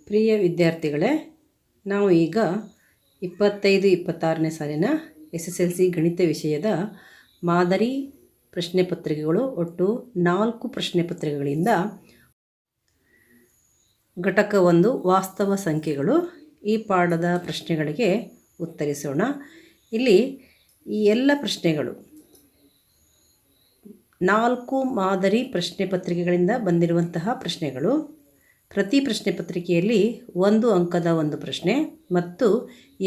ಪ್ರಿಯ ವಿದ್ಯಾರ್ಥಿಗಳೇ, ನಾವು ಈಗ 25-26ನೇ ಸಾಲಿನ SSLC ಗಣಿತ ವಿಷಯದ ಮಾದರಿ ಪ್ರಶ್ನೆ ಪತ್ರಿಕೆಗಳು ಒಟ್ಟು 4 ಪ್ರಶ್ನೆ ಪತ್ರಿಕೆಗಳಿಂದ ಘಟಕ 1 ವಾಸ್ತವ ಸಂಖ್ಯೆಗಳು ಈ ಪಾಠದ ಪ್ರಶ್ನೆಗಳಿಗೆ ಉತ್ತರಿಸೋಣ. ಇಲ್ಲಿ ಈ ಎಲ್ಲ ಪ್ರಶ್ನೆಗಳು 4 ಮಾದರಿ ಪ್ರಶ್ನೆ ಪತ್ರಿಕೆಗಳಿಂದ ಬಂದಿರುವಂತಹ ಪ್ರಶ್ನೆಗಳು. ಪ್ರತಿ ಪ್ರಶ್ನೆ ಪತ್ರಿಕೆಯಲ್ಲಿ 1 ಅಂಕದ 1 ಪ್ರಶ್ನೆ ಮತ್ತು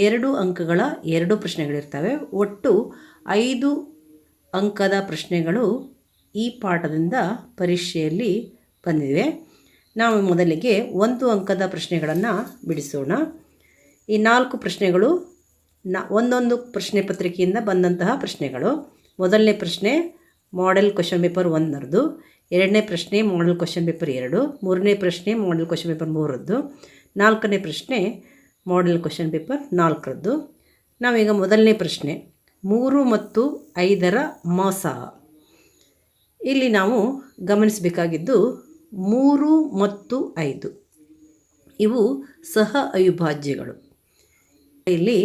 2 ಅಂಕಗಳ 2 ಪ್ರಶ್ನೆಗಳಿರ್ತವೆ. ಒಟ್ಟು 5 ಅಂಕದ ಪ್ರಶ್ನೆಗಳು ಈ ಪಾಠದಿಂದ ಪರೀಕ್ಷೆಯಲ್ಲಿ ಬಂದಿವೆ. ನಾವು ಮೊದಲಿಗೆ 1 ಅಂಕದ ಪ್ರಶ್ನೆಗಳನ್ನು ಬಿಡಿಸೋಣ. ಈ 4 ಪ್ರಶ್ನೆಗಳು ಒಂದೊಂದು ಪ್ರಶ್ನೆ ಪತ್ರಿಕೆಯಿಂದ ಬಂದಂತಹ ಪ್ರಶ್ನೆಗಳು. ಮೊದಲನೇ ಪ್ರಶ್ನೆ ಮಾಡೆಲ್ ಕ್ವೆಶ್ಚನ್ ಪೇಪರ್ 1ರದ್ದು, ಎರಡನೇ ಪ್ರಶ್ನೆ ಮಾಡೆಲ್ ಕ್ವೆಶ್ಚನ್ ಪೇಪರ್ 2, ಮೂರನೇ ಪ್ರಶ್ನೆ ಮಾಡೆಲ್ ಕ್ವೆಶ್ಚನ್ ಪೇಪರ್ 3ರದ್ದು, ನಾಲ್ಕನೇ ಪ್ರಶ್ನೆ ಮಾಡೆಲ್ ಕ್ವೆಶ್ಚನ್ ಪೇಪರ್ 4ರದ್ದು. ನಾವೀಗ ಮೊದಲನೇ ಪ್ರಶ್ನೆ 3 ಮತ್ತು 5ರ ಮೊಸ. ಇಲ್ಲಿ ನಾವು ಗಮನಿಸಬೇಕಾಗಿದ್ದು 3 ಮತ್ತು 5 ಇವು ಸಹ ಅವಿಭಾಜ್ಯಗಳು. ಇಲ್ಲಿ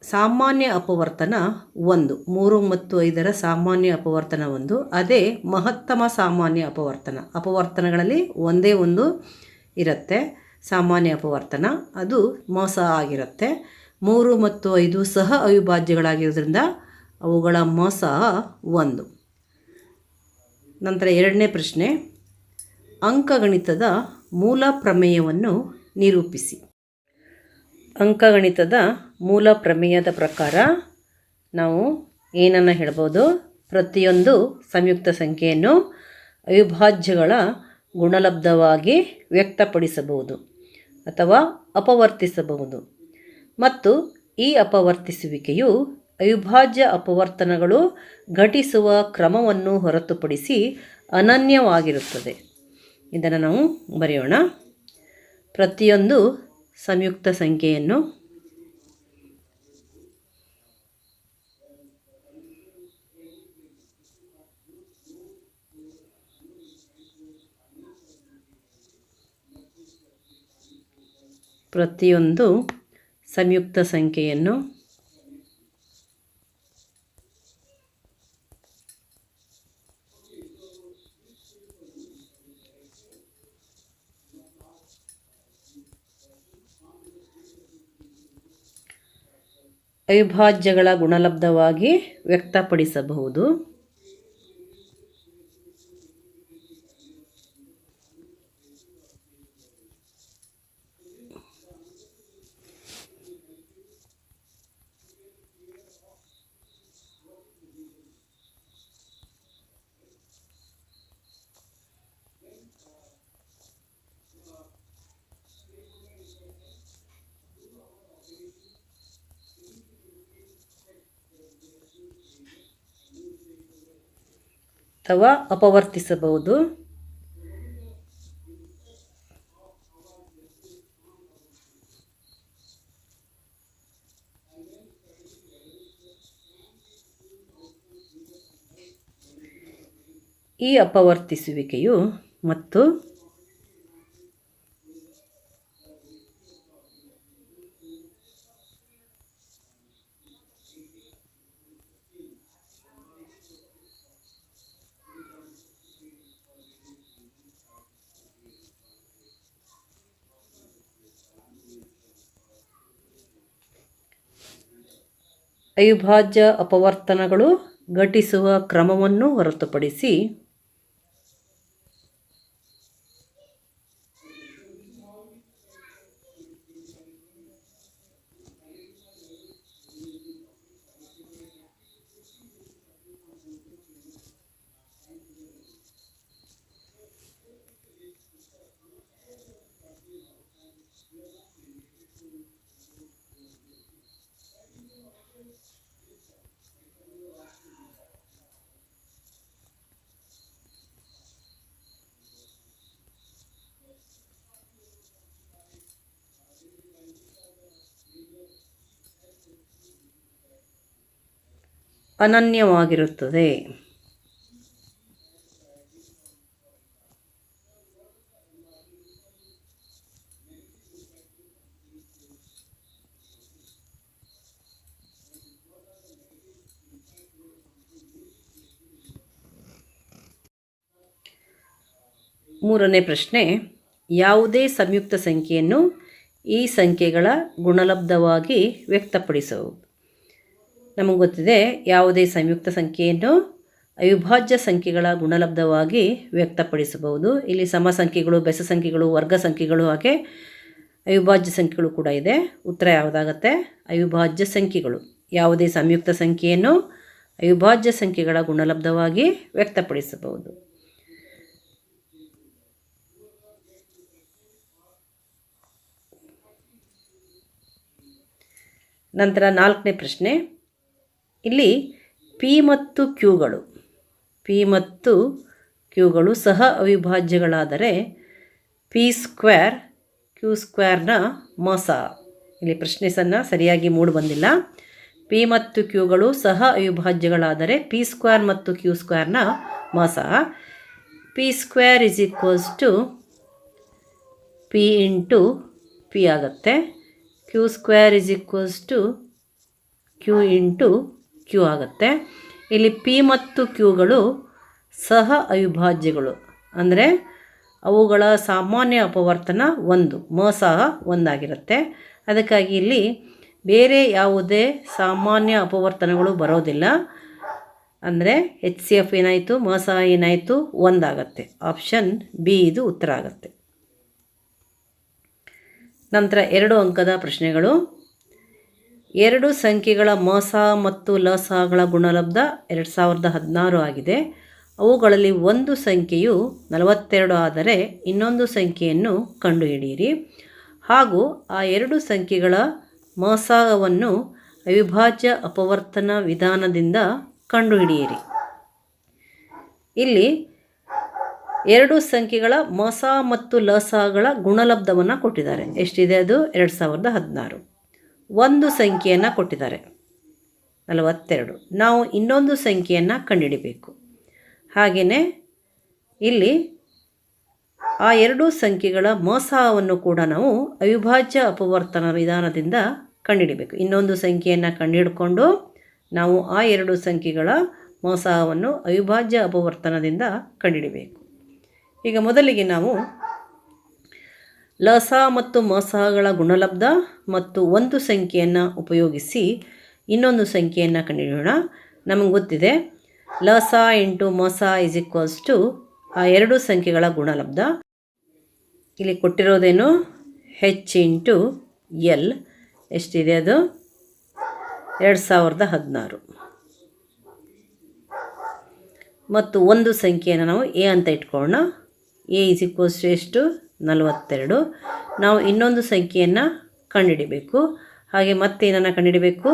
ಸಾಮಾನ್ಯ ಅಪವರ್ತನ 1, 3 ಮತ್ತು 5ರ ಸಾಮಾನ್ಯ ಅಪವರ್ತನ 1. ಅದೇ ಮಹತ್ತಮ ಸಾಮಾನ್ಯ ಅಪವರ್ತನಗಳಲ್ಲಿ ಒಂದೇ ಒಂದು ಇರುತ್ತೆ ಸಾಮಾನ್ಯ ಅಪವರ್ತನ, ಅದು ಮೊಸ ಆಗಿರುತ್ತೆ. 3 ಮತ್ತು 5 ಸಹ ಅವಿಭಾಜ್ಯಗಳಾಗಿರೋದ್ರಿಂದ ಅವುಗಳ ಮೊಸ 1. ನಂತರ ಎರಡನೇ ಪ್ರಶ್ನೆ ಅಂಕಗಣಿತದ ಮೂಲ ಪ್ರಮೇಯವನ್ನು ನಿರೂಪಿಸಿ. ಅಂಕಗಣಿತದ ಮೂಲ ಪ್ರಮೇಯದ ಪ್ರಕಾರ ನಾವು ಏನನ್ನು ಹೇಳ್ಬೋದು? ಪ್ರತಿಯೊಂದು ಸಂಯುಕ್ತ ಸಂಖ್ಯೆಯನ್ನು ಅವಿಭಾಜ್ಯಗಳ ಗುಣಲಬ್ಧವಾಗಿ ವ್ಯಕ್ತಪಡಿಸಬಹುದು ಅಥವಾ ಅಪವರ್ತಿಸಬಹುದು ಮತ್ತು ಈ ಅಪವರ್ತಿಸುವಿಕೆಯು ಅವಿಭಾಜ್ಯ ಅಪವರ್ತನಗಳು ಘಟಿಸುವ ಕ್ರಮವನ್ನು ಹೊರತುಪಡಿಸಿ ಅನನ್ಯವಾಗಿರುತ್ತದೆ. ಇದನ್ನು ನಾವು ಬರೆಯೋಣ. ಪ್ರತಿಯೊಂದು ಸಂಯುಕ್ತ ಸಂಖ್ಯೆಯನ್ನು ಅವಿಭಾಜ್ಯಗಳ ಗುಣಲಬ್ಧವಾಗಿ ವ್ಯಕ್ತಪಡಿಸಬಹುದು. ಅಥವಾ ಅಪವರ್ತಿಸಬಹುದು. ಈ ಅಪವರ್ತಿಸುವಿಕೆಯು ಮತ್ತು ಅವಿಭಾಜ್ಯ ಅಪವರ್ತನಗಳು ಘಟಿಸುವ ಕ್ರಮವನ್ನು ಹೊರತುಪಡಿಸಿ ಅನನ್ಯವಾಗಿರುತ್ತದೆ. ಮೂರನೇ ಪ್ರಶ್ನೆ, ಯಾವುದೇ ಸಂಯುಕ್ತ ಸಂಖ್ಯೆಯನ್ನು ಈ ಸಂಖ್ಯೆಗಳ ಗುಣಲಬ್ಧವಾಗಿ ವ್ಯಕ್ತಪಡಿಸುವುದು. ನಮಗೆ ಗೊತ್ತಿದೆ ಯಾವುದೇ ಸಂಯುಕ್ತ ಸಂಖ್ಯೆಯನ್ನು ಅವಿಭಾಜ್ಯ ಸಂಖ್ಯೆಗಳ ಗುಣಲಬ್ಧವಾಗಿ ವ್ಯಕ್ತಪಡಿಸಬಹುದು. ಇಲ್ಲಿ ಸಮ ಸಂಖ್ಯೆಗಳು, ಬೆಸ ಸಂಖ್ಯೆಗಳು, ವರ್ಗ ಸಂಖ್ಯೆಗಳು, ಹಾಗೆ ಅವಿಭಾಜ್ಯ ಸಂಖ್ಯೆಗಳು ಕೂಡ ಇದೆ. ಉತ್ತರ ಯಾವುದಾಗತ್ತೆ? ಅವಿಭಾಜ್ಯ ಸಂಖ್ಯೆಗಳು. ಯಾವುದೇ ಸಂಯುಕ್ತ ಸಂಖ್ಯೆಯನ್ನು ಅವಿಭಾಜ್ಯ ಸಂಖ್ಯೆಗಳ ಗುಣಲಬ್ಧವಾಗಿ ವ್ಯಕ್ತಪಡಿಸಬಹುದು. ನಂತರ ನಾಲ್ಕನೇ ಪ್ರಶ್ನೆ, ಇಲ್ಲಿ ಪಿ ಮತ್ತು ಕ್ಯೂಗಳು ಸಹ ಅವಿಭಾಜ್ಯಗಳಾದರೆ ಪಿ ಸ್ಕ್ವೇರ್ ಕ್ಯೂ ಸ್ಕ್ವೇರ್ನ ಮೊಸ. ಇಲ್ಲಿ ಪ್ರಶ್ನೆ ಸರಿಯಾಗಿ ಮೂಡಿ ಬಂದಿಲ್ಲ. ಪಿ ಮತ್ತು ಕ್ಯೂಗಳು ಸಹ ಅವಿಭಾಜ್ಯಗಳಾದರೆ ಪಿ ಸ್ಕ್ವೇರ್ ಮತ್ತು ಕ್ಯೂ ಸ್ಕ್ವೇರ್ನ ಮೊಸ. P square is equals to P into P ಆಗುತ್ತೆ. Q square is equals to Q into Q ಆಗುತ್ತೆ. ಇಲ್ಲಿ ಪಿ ಮತ್ತು ಕ್ಯೂಗಳು ಸಹ ಅವಿಭಾಜ್ಯಗಳು, ಅಂದರೆ ಅವುಗಳ ಸಾಮಾನ್ಯ ಅಪವರ್ತನ 1, ಸಹ 1 ಆಗಿರುತ್ತೆ. ಅದಕ್ಕಾಗಿ ಇಲ್ಲಿ ಬೇರೆ ಯಾವುದೇ ಸಾಮಾನ್ಯ ಅಪವರ್ತನಗಳು ಬರೋದಿಲ್ಲ. ಅಂದರೆ ಎಚ್ ಸಿ ಎಫ್ ಏನಾಯಿತು, ಸಹ ಏನಾಯಿತು, 1 ಆಗುತ್ತೆ. ಆಪ್ಷನ್ ಬಿ ಇದು ಉತ್ತರ ಆಗುತ್ತೆ. ನಂತರ 2 ಅಂಕದ ಪ್ರಶ್ನೆಗಳು. 2 ಸಂಖ್ಯೆಗಳ ಸಹ ಮತ್ತು ಸಹಗಳ ಗುಣಲಬ್ಧ 2016 ಆಗಿದೆ. ಅವುಗಳಲ್ಲಿ ಒಂದು ಸಂಖ್ಯೆಯು 42 ಆದರೆ ಇನ್ನೊಂದು ಸಂಖ್ಯೆಯನ್ನು ಕಂಡುಹಿಡಿಯಿರಿ. ಹಾಗೂ ಆ 2 ಸಂಖ್ಯೆಗಳ ಸಹವನ್ನು ಅವಿಭಾಜ್ಯ ಅಪವರ್ತನ ವಿಧಾನದಿಂದ ಕಂಡುಹಿಡಿಯಿರಿ. ಇಲ್ಲಿ 2 ಸಂಖ್ಯೆಗಳ ಸಹ ಮತ್ತು ಸಹಗಳ ಗುಣಲಬ್ಧವನ್ನು ಕೊಟ್ಟಿದ್ದಾರೆ. ಎಷ್ಟಿದೆ? ಅದು 2016. ಒಂದು ಸಂಖ್ಯೆಯನ್ನು ಕೊಟ್ಟಿದ್ದಾರೆ 42. ನಾವು ಇನ್ನೊಂದು ಸಂಖ್ಯೆಯನ್ನು ಕಂಡುಹಿಡಿಬೇಕು. ಹಾಗೆಯೇ ಇಲ್ಲಿ ಆ 2 ಸಂಖ್ಯೆಗಳ ಸಹವನ್ನು ಕೂಡ ನಾವು ಅವಿಭಾಜ್ಯ ಅಪವರ್ತನ ವಿಧಾನದಿಂದ ಕಂಡುಹಿಡಿಬೇಕು. ಇನ್ನೊಂದು ಸಂಖ್ಯೆಯನ್ನು ಕಂಡುಹಿಡ್ಕೊಂಡು ನಾವು ಆ 2 ಸಂಖ್ಯೆಗಳ ಸಹವನ್ನು ಅವಿಭಾಜ್ಯ ಅಪವರ್ತನದಿಂದ ಕಂಡುಹಿಡಿಬೇಕು. ಈಗ ಮೊದಲಿಗೆ ನಾವು ಸಹ ಮತ್ತು ಸಹಗಳ ಗುಣಲಬ್ಧ ಮತ್ತು ಒಂದು ಸಂಖ್ಯೆಯನ್ನು ಉಪಯೋಗಿಸಿ ಇನ್ನೊಂದು ಸಂಖ್ಯೆಯನ್ನು ಕಂಡುಹಿಡಿಯೋಣ. ನಮಗೆ ಗೊತ್ತಿದೆ ಸಹ ಇಂಟು ಸಹ ಇಸ್ ಈಕ್ವಲ್ಸ್ ಟು ಆ 2 ಸಂಖ್ಯೆಗಳ ಗುಣಲಬ್ಧ. ಇಲ್ಲಿ ಕೊಟ್ಟಿರೋದೇನು? ಹೆಚ್ ಇಂಟು ಎಲ್. ಎಷ್ಟಿದೆ? ಅದು 2016. ಮತ್ತು ಒಂದು ಸಂಖ್ಯೆಯನ್ನು ನಾವು ಎ ಅಂತ ಇಟ್ಕೊಳ್ಳೋಣ. ಎ ಇಸ್ ಈಕ್ವಲ್ಸ್ ಟು ಎಷ್ಟು? 42. ನಾವು ಇನ್ನೊಂದು ಸಂಖ್ಯೆಯನ್ನು ಕಂಡುಹಿಡಿಬೇಕು. ಹಾಗೆ ಮತ್ತೇನನ್ನು ಕಂಡುಹಿಡಿಬೇಕು?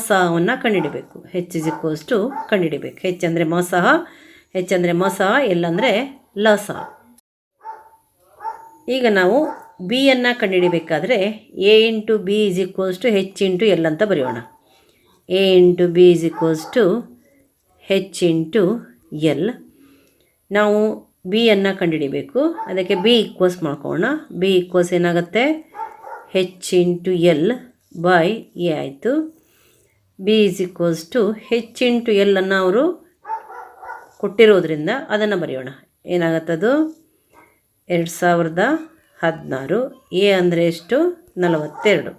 ಸಹವನ್ನು ಕಂಡುಹಿಡಿಬೇಕು. ಹೆಚ್ ಇಸ್ ಈಕ್ವಲ್ಸ್ ಟು ಕಂಡುಹಿಡಿಬೇಕು. ಹೆಚ್ ಅಂದರೆ ಸಹ, ಹೆಚ್ ಅಂದರೆ ಸಹ, ಎಲ್ ಅಂದರೆ ಸಹ. ಈಗ ನಾವು ಬಿಯನ್ನು ಕಂಡುಹಿಡಿಬೇಕಾದ್ರೆ A into B is equals to H into L ಅಂತ ಬರೆಯೋಣ. A into B is equals to H into L. ನಾವು ಬಿಯನ್ನು ಕಂಡುಹಿಡಿಬೇಕು. ಅದಕ್ಕೆ ಬಿ ಈಕ್ವಲ್ಸ್ ಮಾಡ್ಕೊಳ್ಳೋಣ. ಬಿ ಈಕ್ವಲ್ಸ್ ಏನಾಗುತ್ತೆ? H into L by A ಆಯಿತು. B is equals to H into L ಅನ್ನು ಅವರು ಕೊಟ್ಟಿರೋದ್ರಿಂದ ಅದನ್ನು ಬರೆಯೋಣ. ಏನಾಗುತ್ತದು? 2016. ಎ ಅಂದರೆ ಎಷ್ಟು? 42.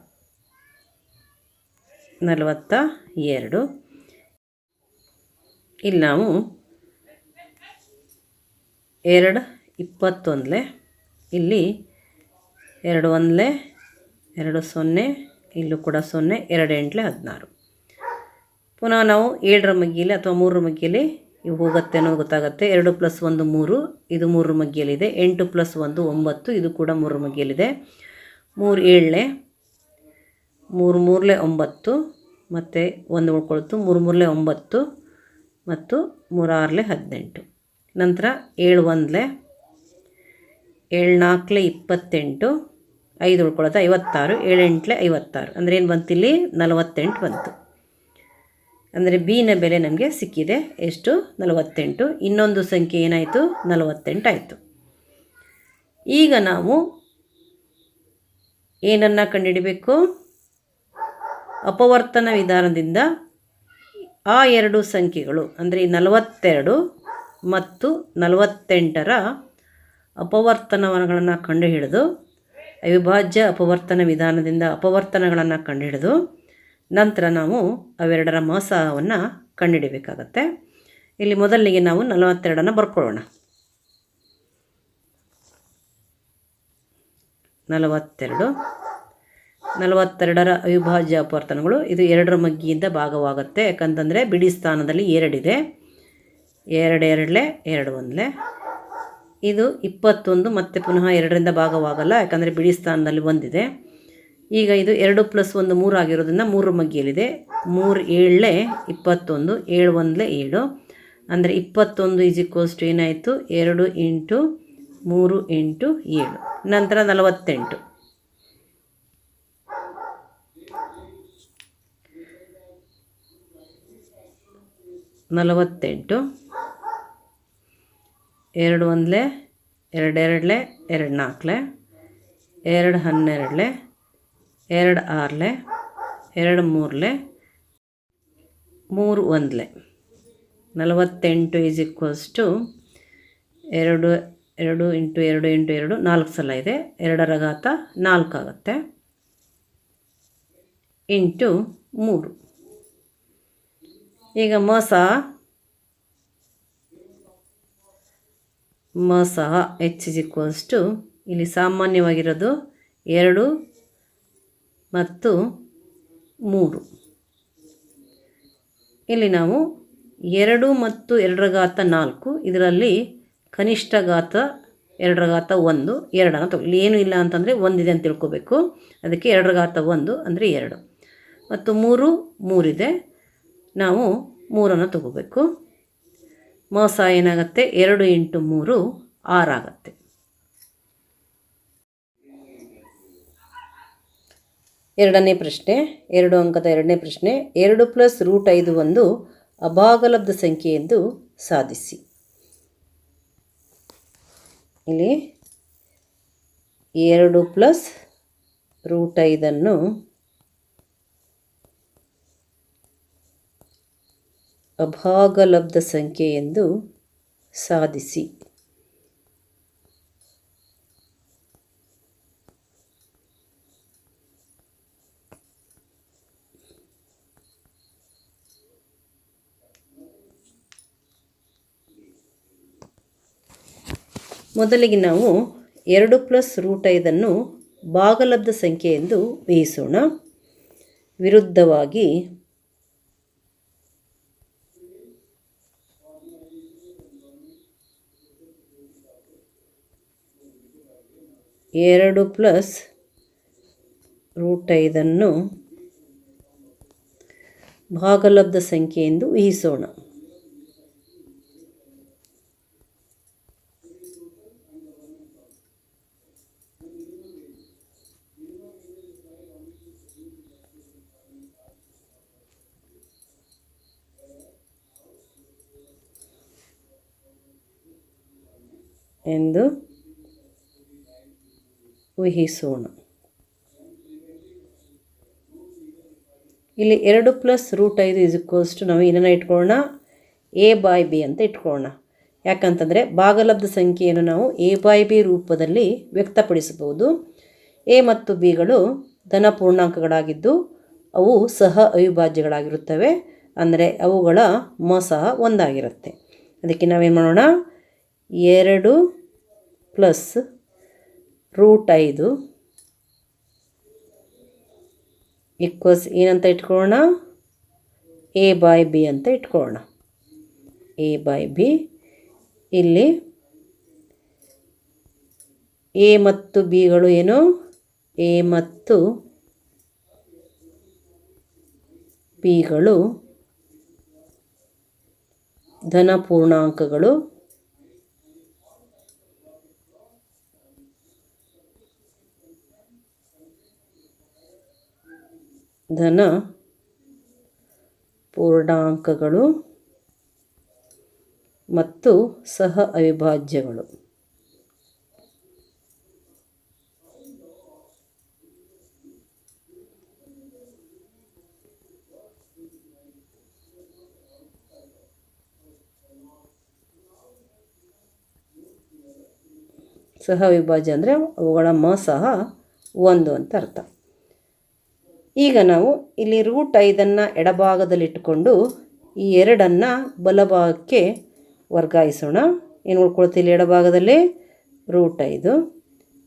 ಇಲ್ಲಿ ನಾವು 2 21 ಇಲ್ಲಿ 2 1 2 0, ಇಲ್ಲೂ ಕೂಡ 0, 2 8 16. ಪುನಃ ನಾವು 7ರ ಮಗ್ಗಿಯಲ್ಲಿ ಅಥವಾ 3ರ ಮಗ್ಗಿಯಲ್ಲಿ ಇವು ಹೋಗುತ್ತೆ ಅನ್ನೋದು ಗೊತ್ತಾಗುತ್ತೆ. 2 + 1 3, ಇದು 3ರ ಮಗ್ಗಿಯಲ್ಲಿದೆ. 8 + 1 9, ಇದು ಕೂಡ 3ರ ಮಗ್ಗಿಯಲ್ಲಿದೆ. 3 7 3 3 9 ಮತ್ತು 1 ಉಳ್ಕೊಳ್ತು. 3 3 9 ಮತ್ತು 3 6 18. ನಂತರ 7 1 7 4 28, 5 ಉಳ್ಕೊಳ್ಳೋದು 56, 7 8 56. ಅಂದರೆ ಏನು ಬಂತು? ಇಲ್ಲಿ 48 ಬಂತು. ಅಂದರೆ ಬಿನ ಬೆಲೆ ನಮಗೆ ಸಿಕ್ಕಿದೆ. ಎಷ್ಟು? 48. ಇನ್ನೊಂದು ಸಂಖ್ಯೆ ಏನಾಯಿತು? 48 ಆಯಿತು. ಈಗ ನಾವು ಏನನ್ನು ಕಂಡುಹಿಡಬೇಕು? ಅಪವರ್ತನ ವಿಧಾನದಿಂದ ಆ 2 ಸಂಖ್ಯೆಗಳು ಅಂದರೆ 42 ಮತ್ತು 48ರ ಅಪವರ್ತನಗಳನ್ನು ಕಂಡುಹಿಡಿದು ಅವಿಭಾಜ್ಯ ಅಪವರ್ತನ ವಿಧಾನದಿಂದ ಅಪವರ್ತನಗಳನ್ನು ಕಂಡುಹಿಡಿದು ನಂತರ ನಾವು ಅವೆರಡರ ಮೊಸವನ್ನು ಕಂಡುಹಿಡಬೇಕಾಗತ್ತೆ. ಇಲ್ಲಿ ಮೊದಲಿಗೆ ನಾವು 42 ಬರ್ಕೊಳ್ಳೋಣ. 42ರ ಅವಿಭಾಜ್ಯ ಅಪವರ್ತನಗಳು. ಇದು 2ರ ಮಗ್ಗಿಯಿಂದ ಭಾಗವಾಗುತ್ತೆ. ಯಾಕಂತಂದರೆ ಬಿಡಿ ಸ್ಥಾನದಲ್ಲಿ 2 ಇದೆ. 2 2 2 1. ಇದು 21 ಮತ್ತೆ ಪುನಃ 2ರಿಂದ ಭಾಗವಾಗಲ್ಲ, ಯಾಕಂದರೆ ಬಿಡಿ ಸ್ಥಾನದಲ್ಲಿ 1 ಇದೆ. ಈಗ ಇದು 2 + 1 3 ಆಗಿರೋದ್ರಿಂದ 3 ಮಗ್ಗಿಯಲ್ಲಿದೆ. 3 7 21, 7 1 7. ಅಂದರೆ 21 ಏನಾಯಿತು? 2 × 3 × 7. ನಂತರ 48. 2 1 2 2 2 4 2 12 2 6 2 3 3 1. 48 2 2 × 2 × 2 4 ಸಲ ಇದೆ. 2ರ ಘಾತ 4 ಆಗುತ್ತೆ. ಇಂಟು 3. ಈಗ ಮಸಹ H ಇಲ್ಲಿ ಸಾಮಾನ್ಯವಾಗಿರೋದು 2 ಮತ್ತು 3. ಇಲ್ಲಿ ನಾವು 2 ಮತ್ತು 2ರ ಘಾತ 4, ಇದರಲ್ಲಿ ಕನಿಷ್ಠ ಘಾತ 2ರ ಘಾತ 1, 2 ತಗೋ. ಇಲ್ಲಿ ಏನೂ ಇಲ್ಲ ಅಂತಂದರೆ 1 ಇದೆ ಅಂತ ತಿಳ್ಕೊಬೇಕು. ಅದಕ್ಕೆ 2ರ ಘಾತ 1 ಅಂದರೆ 2 ಮತ್ತು 3 ಇದೆ. ನಾವು 3 ತಗೋಬೇಕು. ಮೊಸ ಏನಾಗುತ್ತೆ? 2 × 3 6 ಆಗುತ್ತೆ. ಎರಡನೇ ಪ್ರಶ್ನೆ, 2 ಅಂಕದ ಎರಡನೇ ಪ್ರಶ್ನೆ. 2 + √5 ಒಂದು ಅಭಾಗಲಬ್ಧ ಸಂಖ್ಯೆ ಎಂದು ಸಾಧಿಸಿ. ಇಲ್ಲಿ 2 + √5 ಅಭಾಗಲಬ್ಧ ಸಂಖ್ಯೆ ಎಂದು ಸಾಧಿಸಿ. ಮೊದಲಿಗೆ ನಾವು 2 + √5 ಭಾಗಲಬ್ಧ ಸಂಖ್ಯೆ ಎಂದು ಊಹಿಸೋಣ. ವಿರುದ್ಧವಾಗಿ 2 + √5 ಭಾಗಲಬ್ಧ ಸಂಖ್ಯೆ ಎಂದು ಊಹಿಸೋಣ. ಎಂದು ಊಹಿಸೋಣ. ಇಲ್ಲಿ 2 + √5 ನಾವು ಏನನ್ನ ಇಟ್ಕೊಳ್ಳೋಣ? a/b ಅಂತ ಇಟ್ಕೊಳ್ಳೋಣ. ಯಾಕಂತಂದರೆ ಭಾಗಲಬ್ಧ ಸಂಖ್ಯೆಯನ್ನು ನಾವು a/b ರೂಪದಲ್ಲಿ ವ್ಯಕ್ತಪಡಿಸಬಹುದು. a ಮತ್ತು bಗಳು ಧನ ಪೂರ್ಣಾಂಕಗಳಾಗಿದ್ದು ಅವು ಸಹ ಅವಿಭಾಜ್ಯಗಳಾಗಿರುತ್ತವೆ. ಅಂದರೆ ಅವುಗಳ ಮೊಸಹ 1 ಆಗಿರುತ್ತೆ. ಅದಕ್ಕೆ ನಾವೇನು ಮಾಡೋಣ? 2 + √5 ಏನಂತ ಇಟ್ಕೊಳ್ಳೋಣ? a/b ಅಂತ ಇಟ್ಕೊಳ್ಳೋಣ. a/b. ಇಲ್ಲಿ a ಮತ್ತು bಗಳು ಏನು? a ಮತ್ತು bಗಳು ಧನ ಪೂರ್ಣಾಂಕಗಳು. ಧನ ಪೂರ್ಣಾಂಕಗಳು ಮತ್ತು ಸಹ ಅವಿಭಾಜ್ಯಗಳು. ಸಹ ಅವಿಭಾಜ್ಯ ಅಂದರೆ ಅವುಗಳ ಮ ಸಹ 1 ಅಂತ ಅರ್ಥ. ಈಗ ನಾವು ಇಲ್ಲಿ √5 ಎಡಭಾಗದಲ್ಲಿಟ್ಟುಕೊಂಡು ಈ 2 ಬಲಭಾಗಕ್ಕೆ ವರ್ಗಾಯಿಸೋಣ. ಏನು ಉಳ್ಕೊಳ್ತೀವಿ ಇಲ್ಲಿ ಎಡಭಾಗದಲ್ಲಿ √5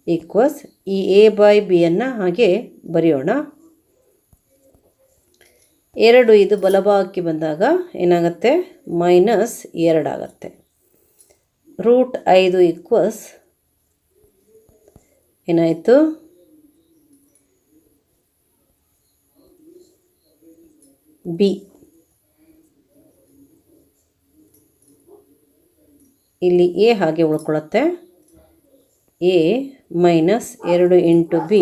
ಈಕ್ವಲ್ಸ್ ಈ a/b ಹಾಗೆ ಬರೆಯೋಣ. 2 ಇದು ಬಲಭಾಗಕ್ಕೆ ಬಂದಾಗ ಏನಾಗುತ್ತೆ -2 ಆಗುತ್ತೆ. √5 ಈಕ್ವಲ್ಸ್ ಏನಾಯಿತು b. ಇಲ್ಲಿ a ಹಾಗೆ ಉಳ್ಕೊಳ್ಳುತ್ತೆ. a -2 × b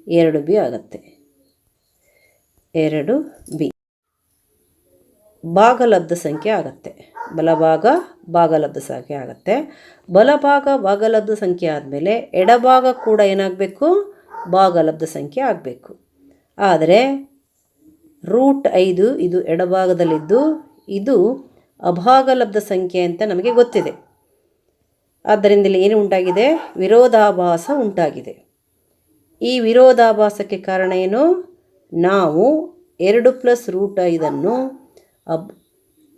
2b ಆಗುತ್ತೆ. 2b ಭಾಗಲಬ್ಧ ಸಂಖ್ಯೆ ಆಗುತ್ತೆ. ಬಲಭಾಗ ಭಾಗಲಬ್ಧ ಸಂಖ್ಯೆ ಆಗುತ್ತೆ. ಬಲಭಾಗ ಭಾಗಲಬ್ಧ ಸಂಖ್ಯೆ ಆದಮೇಲೆ ಎಡಭಾಗ ಕೂಡ ಏನಾಗಬೇಕು ಭಾಗಲಬ್ಧ ಸಂಖ್ಯೆ ಆಗಬೇಕು. ಆದರೆ √5 ಇದು ಎಡಭಾಗದಲ್ಲಿದ್ದು ಇದು ಅಭಾಗಲಬ್ಧ ಸಂಖ್ಯೆ ಅಂತ ನಮಗೆ ಗೊತ್ತಿದೆ. ಆದ್ದರಿಂದ ಇಲ್ಲಿ ಏನು ಉಂಟಾಗಿದೆ ವಿರೋಧಾಭಾಸ ಉಂಟಾಗಿದೆ. ಈ ವಿರೋಧಾಭಾಸಕ್ಕೆ ಕಾರಣ ಏನು ನಾವು 2 + √5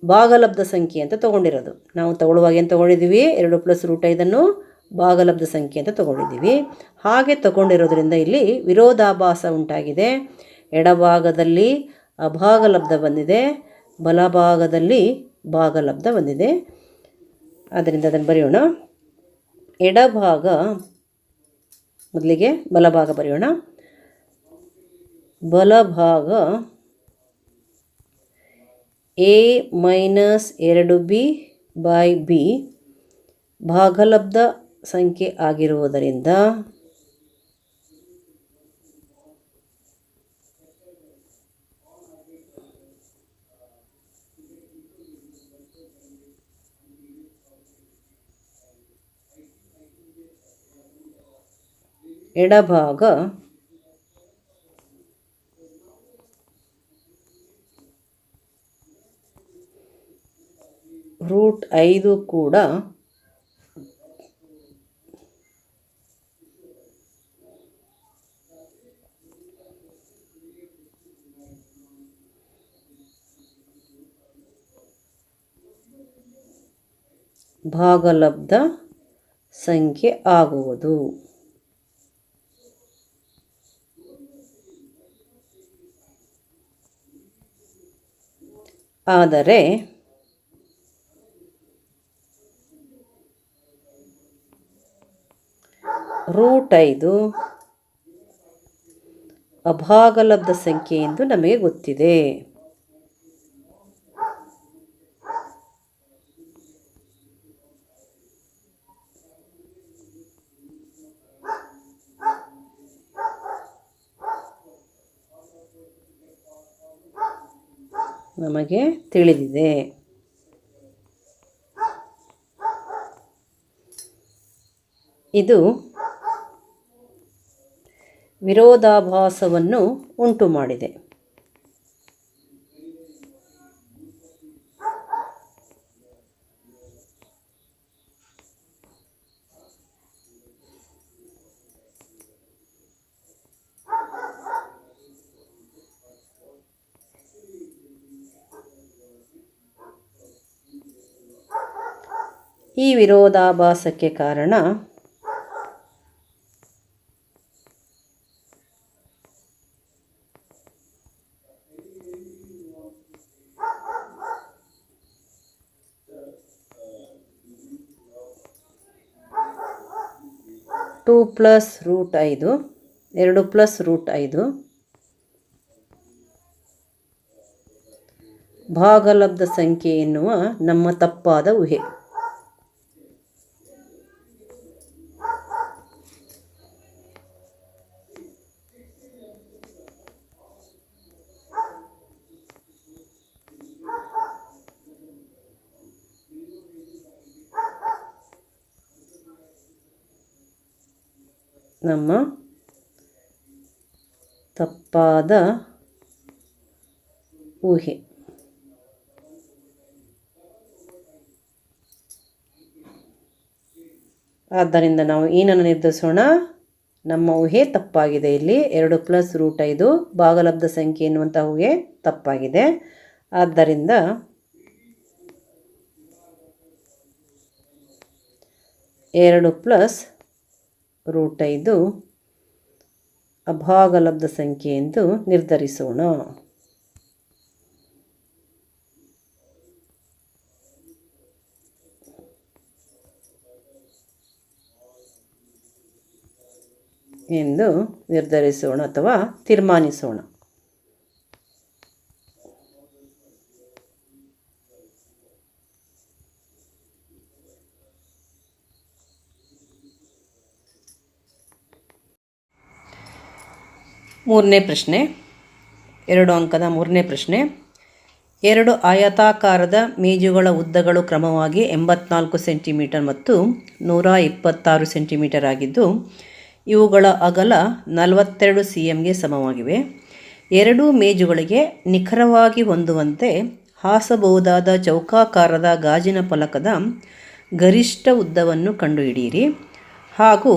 ಭಾಗಲಬ್ಧ ಸಂಖ್ಯೆ ಅಂತ ತೊಗೊಂಡಿರೋದು. ನಾವು ತಗೊಳ್ಳುವಾಗ ಏನು ತೊಗೊಂಡಿದ್ದೀವಿ 2 + √5 ಭಾಗಲಬ್ಧ ಸಂಖ್ಯೆ ಅಂತ ತೊಗೊಂಡಿದ್ದೀವಿ. ಹಾಗೆ ತಗೊಂಡಿರೋದ್ರಿಂದ ಇಲ್ಲಿ ವಿರೋಧಾಭಾಸ ಉಂಟಾಗಿದೆ. ಎಡಭಾಗದಲ್ಲಿ ಅಭಾಗಲಬ್ಧ ಬಂದಿದೆ, ಬಲಭಾಗದಲ್ಲಿ ಭಾಗಲಬ್ಧ ಬಂದಿದೆ. ಆದ್ದರಿಂದ ಅದನ್ನು ಬರೆಯೋಣ. ಎಡಭಾಗ ಮೊದಲಿಗೆ ಬಲಭಾಗ ಬರೆಯೋಣ. ಬಲಭಾಗ a - 2b/b ಭಾಗಲಬ್ಧ ಸಂಖ್ಯೆ ಆಗಿರುವುದರಿಂದ ಎಡಭಾಗ √5 ಕೂಡ ಭಾಗಲಬ್ಧ ಸಂಖ್ಯೆ ಆಗುವುದು. ಆದರೆ √5 ಅಭಾಗಲಬ್ಧ ಸಂಖ್ಯೆ ಎಂದು ನಮಗೆ ಗೊತ್ತಿದೆ. ನಮಗೆ ತಿಳಿದಿದೆ. ಇದು ವಿರೋಧಾಭಾಸವನ್ನು ಉಂಟು ಮಾಡಿದೆ. ಈ ವಿರೋಧಾಭಾಸಕ್ಕೆ ಕಾರಣ +2 √5 2 + √5 ಭಾಗಲಬ್ಧ ಸಂಖ್ಯೆ ಎನ್ನುವ ನಮ್ಮ ತಪ್ಪಾದ ಊಹೆ. ನಮ್ಮ ತಪ್ಪಾದ ಊಹೆ. ಆದ್ದರಿಂದ ನಾವು ಏನನ್ನು ನಿರ್ಧರಿಸೋಣ? ನಮ್ಮ ಊಹೆ ತಪ್ಪಾಗಿದೆ. ಇಲ್ಲಿ 2 + √5 ಭಾಗಲಬ್ಧ ಸಂಖ್ಯೆ ಎನ್ನುವಂಥ ಊಹೆ ತಪ್ಪಾಗಿದೆ. ಆದ್ದರಿಂದ 2 + √5 ಅಭಾಗಲಬ್ಧ ಸಂಖ್ಯೆ ಎಂದು ನಿರ್ಧರಿಸೋಣ. ಎಂದು ನಿರ್ಧರಿಸೋಣ ಅಥವಾ ತೀರ್ಮಾನಿಸೋಣ. ಮೂರನೇ ಪ್ರಶ್ನೆ, 2 ಅಂಕದ ಮೂರನೇ ಪ್ರಶ್ನೆ. 2 ಆಯತಾಕಾರದ ಮೇಜುಗಳ ಉದ್ದಗಳು ಕ್ರಮವಾಗಿ 84 ಸೆಂಟಿಮೀಟರ್ ಮತ್ತು 126 ಸೆಂಟಿಮೀಟರ್ ಆಗಿದ್ದು ಇವುಗಳ ಅಗಲ 42 cmಗೆ ಸಮವಾಗಿವೆ. 2 ಮೇಜುಗಳಿಗೆ ನಿಖರವಾಗಿ ಹೊಂದುವಂತೆ ಹಾಸಬಹುದಾದ ಚೌಕಾಕಾರದ ಗಾಜಿನ ಫಲಕದ ಗರಿಷ್ಠ ಉದ್ದವನ್ನು ಕಂಡುಹಿಡಿಯಿರಿ ಹಾಗೂ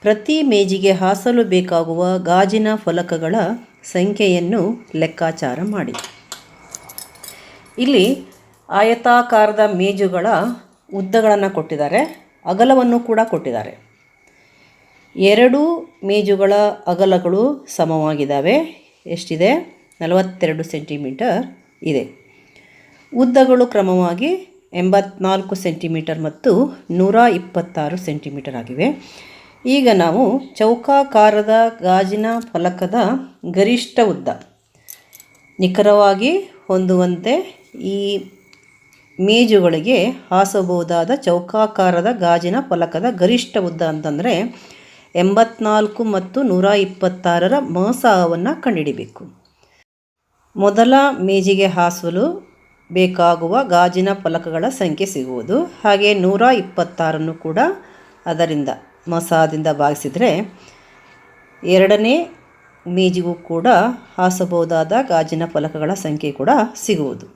ಪ್ರತಿ ಮೇಜಿಗೆ ಹಾಸಲು ಬೇಕಾಗುವ ಗಾಜಿನ ಫಲಕಗಳ ಸಂಖ್ಯೆಯನ್ನು ಲೆಕ್ಕಾಚಾರ ಮಾಡಿ. ಇಲ್ಲಿ ಆಯತಾಕಾರದ ಮೇಜುಗಳ ಉದ್ದಗಳನ್ನು ಕೊಟ್ಟಿದ್ದಾರೆ, ಅಗಲವನ್ನು ಕೂಡ ಕೊಟ್ಟಿದ್ದಾರೆ. 2 ಮೇಜುಗಳ ಅಗಲಗಳು ಸಮವಾಗಿದ್ದಾವೆ. ಎಷ್ಟಿದೆ? 42 ಸೆಂಟಿಮೀಟರ್ ಇದೆ. ಉದ್ದಗಳು ಕ್ರಮವಾಗಿ 84 ಸೆಂಟಿಮೀಟರ್ ಮತ್ತು 126 ಸೆಂಟಿಮೀಟರ್ ಆಗಿವೆ. ಈಗ ನಾವು ಚೌಕಾಕಾರದ ಗಾಜಿನ ಫಲಕದ ಗರಿಷ್ಠ ಉದ್ದ ನಿಖರವಾಗಿ ಹೊಂದುವಂತೆ ಈ ಮೇಜುಗಳಿಗೆ ಹಾಸಬಹುದಾದ ಚೌಕಾಕಾರದ ಗಾಜಿನ ಫಲಕದ ಗರಿಷ್ಠ ಉದ್ದ ಅಂತಂದರೆ 84 ಮತ್ತು 126ರ ಮಸಾವನ್ನು ಕಂಡುಹಿಡಿಬೇಕು. ಮೊದಲ ಮೇಜಿಗೆ ಹಾಸಲು ಬೇಕಾಗುವ ಗಾಜಿನ ಫಲಕಗಳ ಸಂಖ್ಯೆ ಸಿಗುವುದು. ಹಾಗೆ 126 ಕೂಡ ಅದರಿಂದ ಮಸಾದಿಂದ ಭಾಗಿಸಿದರೆ ಎರಡನೇ ಮೇಜಿಗೂ ಕೂಡ ಹಾಸಬಹುದಾದ ಗಾಜಿನ ಫಲಕಗಳ ಸಂಖ್ಯೆ ಕೂಡ ಸಿಗುವುದು.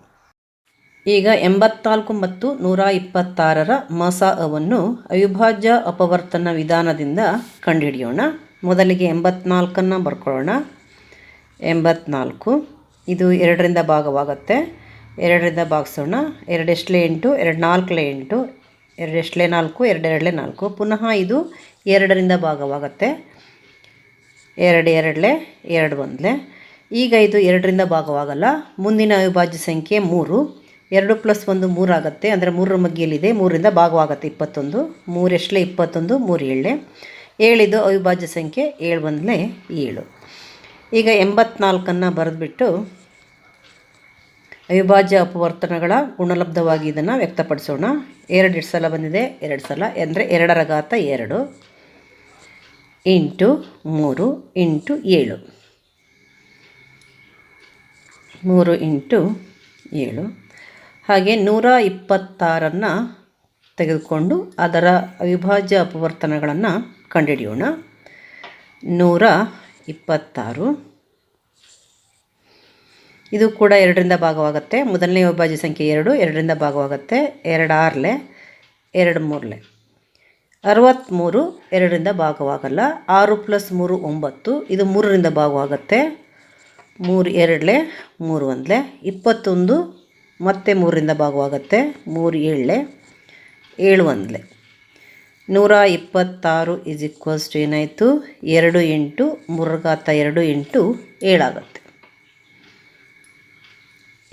ಈಗ 84 ಮತ್ತು 126ರ ಮಸಾವನ್ನು ಅವಿಭಾಜ್ಯ ಅಪವರ್ತನ ವಿಧಾನದಿಂದ ಕಂಡುಹಿಡಿಯೋಣ. ಮೊದಲಿಗೆ 84ನ್ನು ಬರ್ಕೊಳ್ಳೋಣ. 84 ಇದು 2ರಿಂದ ಭಾಗವಾಗುತ್ತೆ. 2ರಿಂದ ಭಾಗಿಸೋಣ. 2 ಎಷ್ಟಲೆ 8, 2 4 8, 2 ಎಷ್ಟಲೆ 4, 2 2 4. ಪುನಃ ಇದು 2ರಿಂದ ಭಾಗವಾಗುತ್ತೆ. 2 2 2 1. ಈಗ ಇದು 2ರಿಂದ ಭಾಗವಾಗಲ್ಲ. ಮುಂದಿನ ಅವಿಭಾಜ್ಯ ಸಂಖ್ಯೆ 3. 2 + 1 3 ಆಗುತ್ತೆ. ಅಂದರೆ 3ರ ಮಗ್ಗಿಯಲ್ಲಿದೆ, 3ರಿಂದ ಭಾಗವಾಗುತ್ತೆ 21. 3 ಎಷ್ಟಲೆ 21, 3 7. 7 ಅವಿಭಾಜ್ಯ ಸಂಖ್ಯೆ, 7 1 7. ಈಗ 84ನ್ನು ಬರೆದುಬಿಟ್ಟು ಅವಿಭಾಜ್ಯ ಅಪವರ್ತನಗಳ ಗುಣಲಬ್ಧವಾಗಿ ಇದನ್ನು ವ್ಯಕ್ತಪಡಿಸೋಣ. 2 ಸಲ ಬಂದಿದೆ, 2 ಸಲ ಅಂದರೆ 2ರ ಘಾತ 2 ಇಂಟು 3 ಇಂಟು 7. 3 ಇಂಟು 7. ಹಾಗೆ 126ನ್ನು ತೆಗೆದುಕೊಂಡು ಅದರ ಅವಿಭಾಜ್ಯ ಅಪವರ್ತನಗಳನ್ನು ಕಂಡುಹಿಡಿಯೋಣ. 126 ಇದು ಕೂಡ 2ರಿಂದ ಭಾಗವಾಗುತ್ತೆ. ಮೊದಲನೇ ಅವಿಭಾಜ್ಯ ಸಂಖ್ಯೆ 2, 2ರಿಂದ ಭಾಗವಾಗುತ್ತೆ. 2 6, 2 3. 63 2ರಿಂದ ಭಾಗವಾಗಲ್ಲ. 6 + 3 9. ಇದು 3ರಿಂದ ಭಾಗವಾಗುತ್ತೆ. 3 2 3 1. 21 ಮತ್ತೆ 3ರಿಂದ ಭಾಗವಾಗುತ್ತೆ. 3 7 7 1. 126 = ಏನಾಯಿತು? 2 ಇಂಟು 3ರ ಘಾತ 2 ಇಂಟು 7 ಆಗುತ್ತೆ.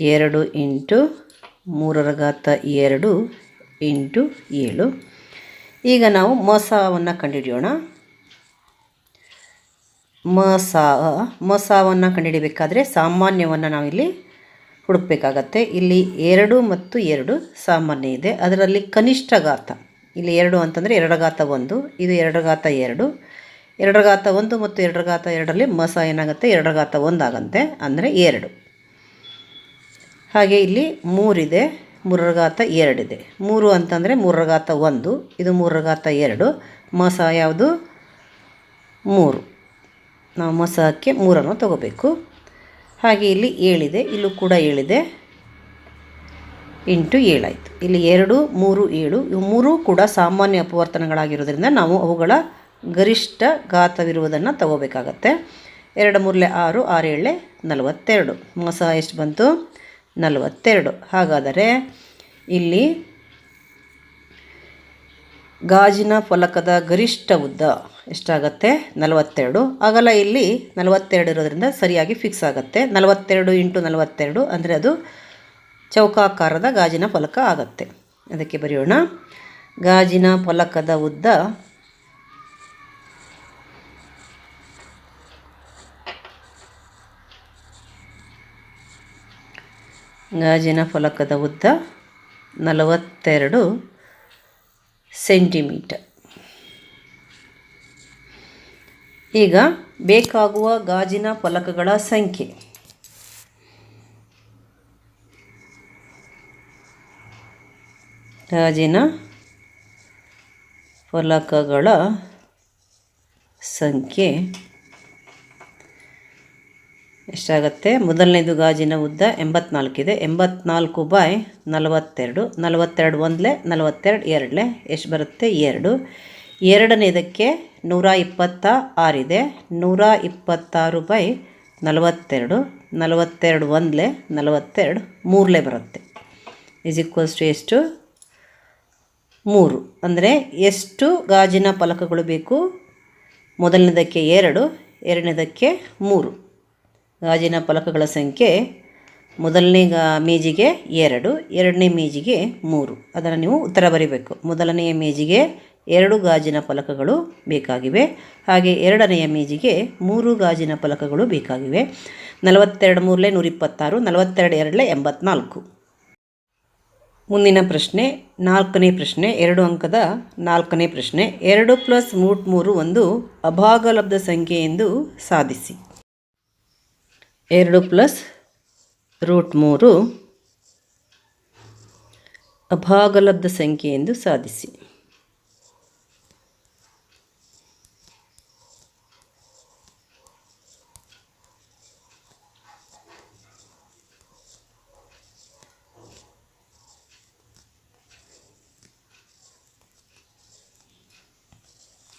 2 ಇಂಟು 3ರ ಘಾತ 2 ಇಂಟು 7. ಈಗ ನಾವು ಮಸಾವನ್ನು ಕಂಡುಹಿಡಿಯೋಣ. ಮಸಾವನ್ನು ಕಂಡುಹಿಡಿಯಬೇಕಾದ್ರೆ ಸಾಮಾನ್ಯವನ್ನು ನಾವಿಲ್ಲಿ ಹುಡುಕಬೇಕಾಗತ್ತೆ. ಇಲ್ಲಿ 2 ಮತ್ತು 2 ಸಾಮಾನ್ಯ ಇದೆ. ಅದರಲ್ಲಿ ಕನಿಷ್ಠ ಘಾತ ಇಲ್ಲಿ 2 ಅಂತಂದರೆ 2ರ ಘಾತ 1, ಇದು 2ರ ಘಾತ 2. 2ರ ಘಾತ 1 ಮತ್ತು 2ರ ಘಾತ 2ರಲ್ಲಿ ಮಸ ಏನಾಗುತ್ತೆ? 2ರ ಘಾತ 1 ಆಗುತ್ತೆ, ಅಂದರೆ 2. ಹಾಗೆ ಇಲ್ಲಿ 3 ಇದೆ, 3ರ ಘಾತ 2 ಇದೆ. 3 ಅಂತಂದರೆ 3ರ ಘಾತ 1, ಇದು 3ರ ಘಾತ 2. ಮಸ ಯಾವುದು? 3. ನಾವು ಮಸಕ್ಕೆ 3ಅನ್ನು ತಗೋಬೇಕು. ಹಾಗೆ ಇಲ್ಲಿ 7 ಇದೆ, ಇಲ್ಲೂ ಕೂಡ 7 ಇದೆ. ಇಂಟು 7 ಆಯಿತು. ಇಲ್ಲಿ 2, 3, 7 ಇವು ಮೂರೂ ಕೂಡ ಸಾಮಾನ್ಯ ಅಪವರ್ತನಗಳಾಗಿರೋದ್ರಿಂದ ನಾವು ಅವುಗಳ ಗರಿಷ್ಠ ಘಾತವಿರುವುದನ್ನು ತಗೋಬೇಕಾಗತ್ತೆ. 2 3 6, 6 7 42. ಮೊಸ ಎಷ್ಟು ಬಂತು? 42. ಹಾಗಾದರೆ ಇಲ್ಲಿ ಗಾಜಿನ ಫಲಕದ ಗರಿಷ್ಠ ಉದ್ದ ಎಷ್ಟಾಗತ್ತೆ? 42. ಅಗಲ ಇಲ್ಲಿ 42 ಇರೋದ್ರಿಂದ ಸರಿಯಾಗಿ ಫಿಕ್ಸ್ ಆಗುತ್ತೆ. 42 ಇಂಟು 42 ಅಂದರೆ ಅದು ಚೌಕಾಕಾರದ ಗಾಜಿನ ಫಲಕ ಆಗತ್ತೆ. ಅದಕ್ಕೆ ಬರೆಯೋಣ, ಗಾಜಿನ ಫಲಕದ ಉದ್ದ ಗಾಜಿನ ಫಲಕದ ಉದ್ದ 42 ಸೆಂಟಿಮೀಟರ್. ಈಗ ಬೇಕಾಗುವ ಗಾಜಿನ ಫಲಕಗಳ ಸಂಖ್ಯೆ. ಗಾಜಿನ ಫಲಕಗಳ ಸಂಖ್ಯೆ ಎಷ್ಟಾಗುತ್ತೆ? ಮೊದಲನೇದು ಗಾಜಿನ ಉದ್ದ 84 ಇದೆ. 84/42. 42 ಒಂದಲೇ 42 ಎರಡಲೇ ಎಷ್ಟು ಬರುತ್ತೆ? 2. ಎರಡನೇದಕ್ಕೆ 126 ಇದೆ. 126/42. 42 ಒಂದಲೇ 42 ಮೂರಲೇ ಬರುತ್ತೆ. ಎಷ್ಟು? 3. ಅಂದರೆ ಎಷ್ಟು ಗಾಜಿನ ಫಲಕಗಳು ಬೇಕು? ಮೊದಲನೇದಕ್ಕೆ 2, ಎರಡನೇದಕ್ಕೆ 3. ಗಾಜಿನ ಫಲಕಗಳ ಸಂಖ್ಯೆ ಮೊದಲನೇ ಮೇಜಿಗೆ 2, ಎರಡನೇ ಮೇಜಿಗೆ 3. ಅದನ್ನು ನೀವು ಉತ್ತರ ಬರೀಬೇಕು. ಮೊದಲನೆಯ ಮೇಜಿಗೆ 2 ಗಾಜಿನ ಫಲಕಗಳು ಬೇಕಾಗಿವೆ. ಹಾಗೆ ಎರಡನೆಯ ಮೇಜಿಗೆ 3 ಗಾಜಿನ ಫಲಕಗಳು ಬೇಕಾಗಿವೆ. 42 3 126, 42 2 84. ಮುಂದಿನ ಪ್ರಶ್ನೆ 4ನೇ ಪ್ರಶ್ನೆ, 2 ಅಂಕದ 4ನೇ ಪ್ರಶ್ನೆ. 2 + √3 ಒಂದು ಅಭಾಗಲಬ್ಧ ಸಂಖ್ಯೆ ಎಂದು ಸಾಧಿಸಿ. 2 + √3 ಅಭಾಗಲಬ್ಧ ಸಂಖ್ಯೆ ಎಂದು ಸಾಧಿಸಿ.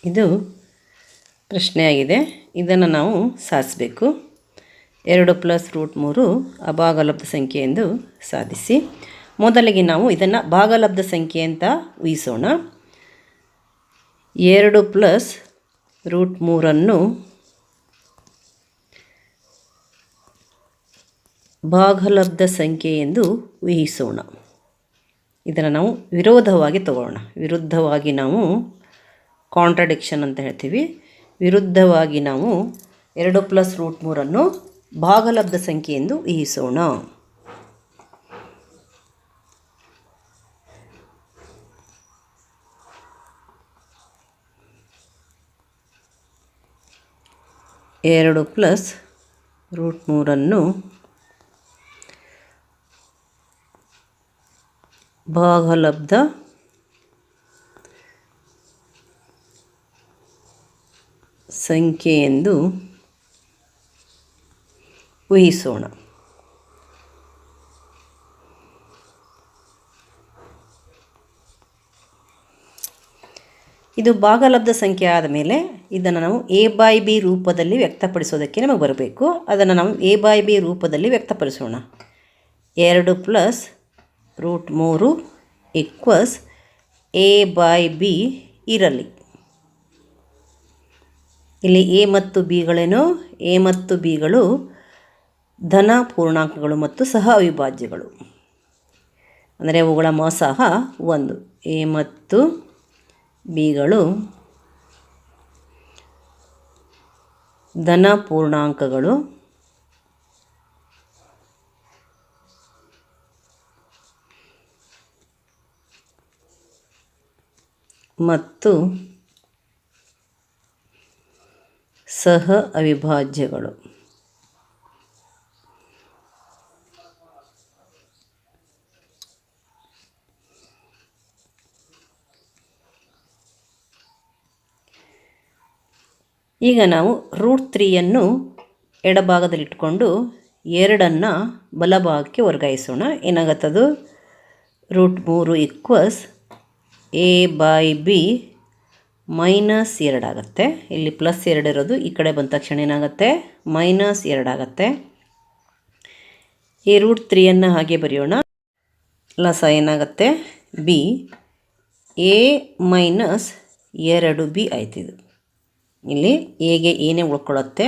ಇದು ಪ್ರಶ್ನೆಯಾಗಿದೆ. ಇದನ್ನು ನಾವು ಸಾಧಿಸಬೇಕು. 2 + √3 ಅಭಾಗಲಬ್ಧ ಸಂಖ್ಯೆ ಎಂದು ಸಾಧಿಸಿ. ಮೊದಲಿಗೆ ನಾವು ಇದನ್ನು ಭಾಗಲಬ್ಧ ಸಂಖ್ಯೆ ಅಂತ ಊಹಿಸೋಣ. 2 + √3 ಭಾಗಲಬ್ಧ ಸಂಖ್ಯೆ ಎಂದು ಊಹಿಸೋಣ. ಇದನ್ನು ನಾವು ವಿರೋಧವಾಗಿ ತಗೊಳ್ಳೋಣ. ವಿರುದ್ಧವಾಗಿ ನಾವು ಕಾಂಟ್ರಡಿಕ್ಷನ್ ಅಂತ ಹೇಳ್ತೀವಿ. ವಿರುದ್ಧವಾಗಿ ನಾವು 2 + √3 ಭಾಗಲಬ್ಧ ಸಂಖ್ಯೆ ಎಂದು ಊಹಿಸೋಣ. ಎರಡು ಪ್ಲಸ್ √3 ಭಾಗಲಬ್ಧ ಸಂಖ್ಯೆ ಎಂದು ಊಹಿಸೋಣ. ಇದು ಭಾಗಲಬ್ಧ ಸಂಖ್ಯೆ ಆದ ಮೇಲೆ ಇದನ್ನು ನಾವು a/b ರೂಪದಲ್ಲಿ ವ್ಯಕ್ತಪಡಿಸೋದಕ್ಕೆ ನಮಗೆ ಬರಬೇಕು. ಅದನ್ನು ನಾವು a/b ರೂಪದಲ್ಲಿ ವ್ಯಕ್ತಪಡಿಸೋಣ. 2 + √3 = a/b ಇರಲಿ. ಇಲ್ಲಿ a ಮತ್ತು bಗಳೇನು? a ಮತ್ತು bಗಳು ಧನ ಪೂರ್ಣಾಂಕಗಳು ಮತ್ತು ಸಹ ಅವಿಭಾಜ್ಯಗಳು. ಅಂದರೆ ಅವುಗಳ ಮೊಸಹ 1. a ಮತ್ತು bಗಳು ಧನ ಪೂರ್ಣಾಂಕಗಳು ಮತ್ತು ಸಹ ಅವಿಭಾಜ್ಯಗಳು. ಈಗ ನಾವು √3 ಎಡಭಾಗದಲ್ಲಿಟ್ಕೊಂಡು 2 ಬಲಭಾಗಕ್ಕೆ ವರ್ಗಾಯಿಸೋಣ. ಏನಾಗುತ್ತದು? √3 ಈಕ್ವಲ್ಸ್ a/b -2 ಆಗುತ್ತೆ. ಇಲ್ಲಿ +2 ಇರೋದು ಈ ಕಡೆ ಬಂದ ತಕ್ಷಣ ಏನಾಗುತ್ತೆ, -2 ಆಗುತ್ತೆ. ಈ √3 ಹಾಗೆ ಬರೆಯೋಣ. ಲಸ ಏನಾಗುತ್ತೆ, b a - 2b ಆಯ್ತಿದು. ಇಲ್ಲಿ ಎಗೆ ಏನೇ ಉಳ್ಕೊಳ್ಳುತ್ತೆ,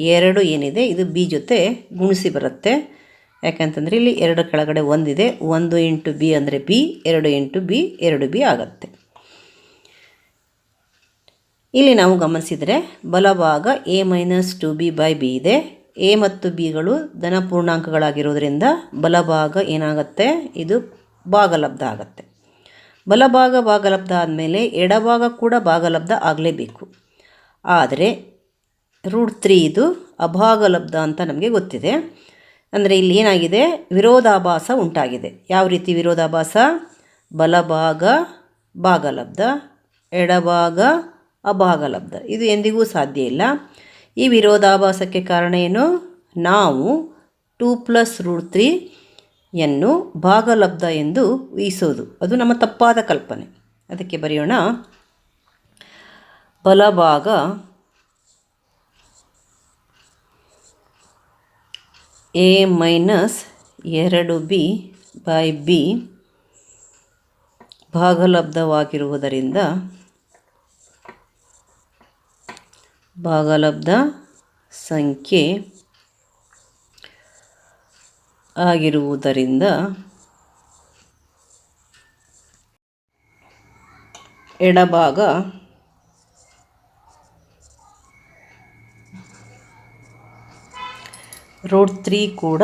2 ಏನಿದೆ ಇದು b ಜೊತೆ ಗುಣಿಸಿ ಬರುತ್ತೆ. ಯಾಕಂತಂದರೆ ಇಲ್ಲಿ 2 ಕೆಳಗಡೆ 1 ಇದೆ. 1 × b ಅಂದರೆ b, 2 × b 2b ಆಗುತ್ತೆ. ಇಲ್ಲಿ ನಾವು ಗಮನಿಸಿದರೆ ಬಲಭಾಗ a - 2b/b ಇದೆ. a ಮತ್ತು bಗಳು ಧನ ಪೂರ್ಣಾಂಕಗಳಾಗಿರೋದ್ರಿಂದ ಬಲಭಾಗ ಏನಾಗುತ್ತೆ, ಇದು ಭಾಗಲಬ್ಧ ಆಗುತ್ತೆ. ಬಲಭಾಗ ಭಾಗಲಬ್ಧ ಆದಮೇಲೆ ಎಡಭಾಗ ಕೂಡ ಭಾಗಲಬ್ಧ ಆಗಲೇಬೇಕು. ಆದರೆ √3 ಇದು ಅಭಾಗಲಬ್ಧ ಅಂತ ನಮಗೆ ಗೊತ್ತಿದೆ. ಅಂದರೆ ಇಲ್ಲಿ ಏನಾಗಿದೆ, ವಿರೋಧಾಭಾಸ ಉಂಟಾಗಿದೆ. ಯಾವ ರೀತಿ ವಿರೋಧಾಭಾಸ? ಬಲಭಾಗ ಭಾಗಲಬ್ಧ, ಎಡಭಾಗ ಅಭಾಗಲಬ್ಧ. ಇದು ಎಂದಿಗೂ ಸಾಧ್ಯ ಇಲ್ಲ. ಈ ವಿರೋಧಾಭಾಸಕ್ಕೆ ಕಾರಣ ಏನು? ನಾವು 2 + √3ಯನ್ನು ಭಾಗಲಬ್ಧ ಎಂದು ಊಹಿಸೋದು. ಅದು ನಮ್ಮ ತಪ್ಪಾದ ಕಲ್ಪನೆ. ಅದಕ್ಕೆ ಬರೆಯೋಣ, ಬಲಭಾಗ a - 2b/b ಭಾಗಲಬ್ಧವಾಗಿರುವುದರಿಂದ ಭಾಗಲಬ್ಧ ಸಂಖ್ಯೆ ಆಗಿರುವುದರಿಂದ ಎಡಭಾಗ √3 ಕೂಡ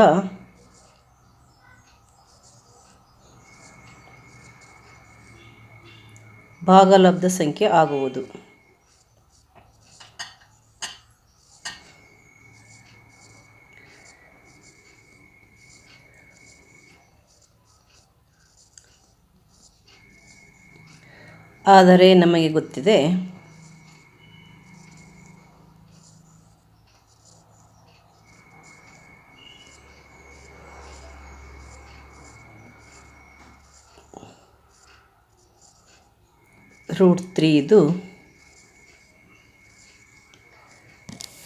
ಭಾಗಲಬ್ಧ ಸಂಖ್ಯೆ ಆಗುವುದು. ಆದರೆ ನಮಗೆ ಗೊತ್ತಿದೆ √3 ಇದು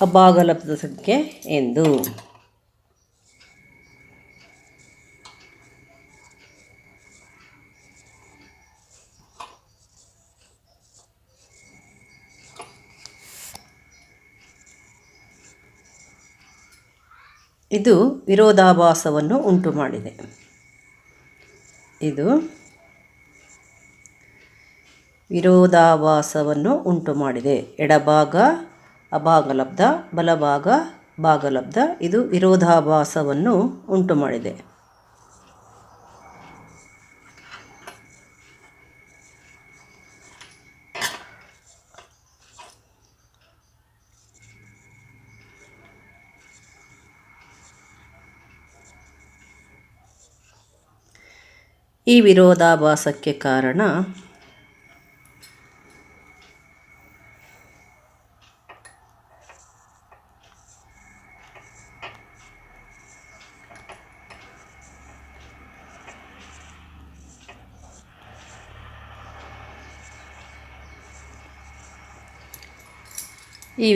ಅಭಾಗಲಬ್ಧ ಸಂಖ್ಯೆ ಎಂದು. ಇದು ವಿರೋಧಾಭಾಸವನ್ನು ಉಂಟು ಮಾಡಿದೆ. ಇದು ವಿರೋಧಾಭಾಸವನ್ನು ಉಂಟು ಮಾಡಿದೆ. ಎಡಭಾಗ ಅಭಾಗಲಬ್ಧ, ಬಲಭಾಗ ಭಾಗಲಬ್ಧ. ಇದು ವಿರೋಧಾಭಾಸವನ್ನು ಉಂಟು ಮಾಡಿದೆ. ಈ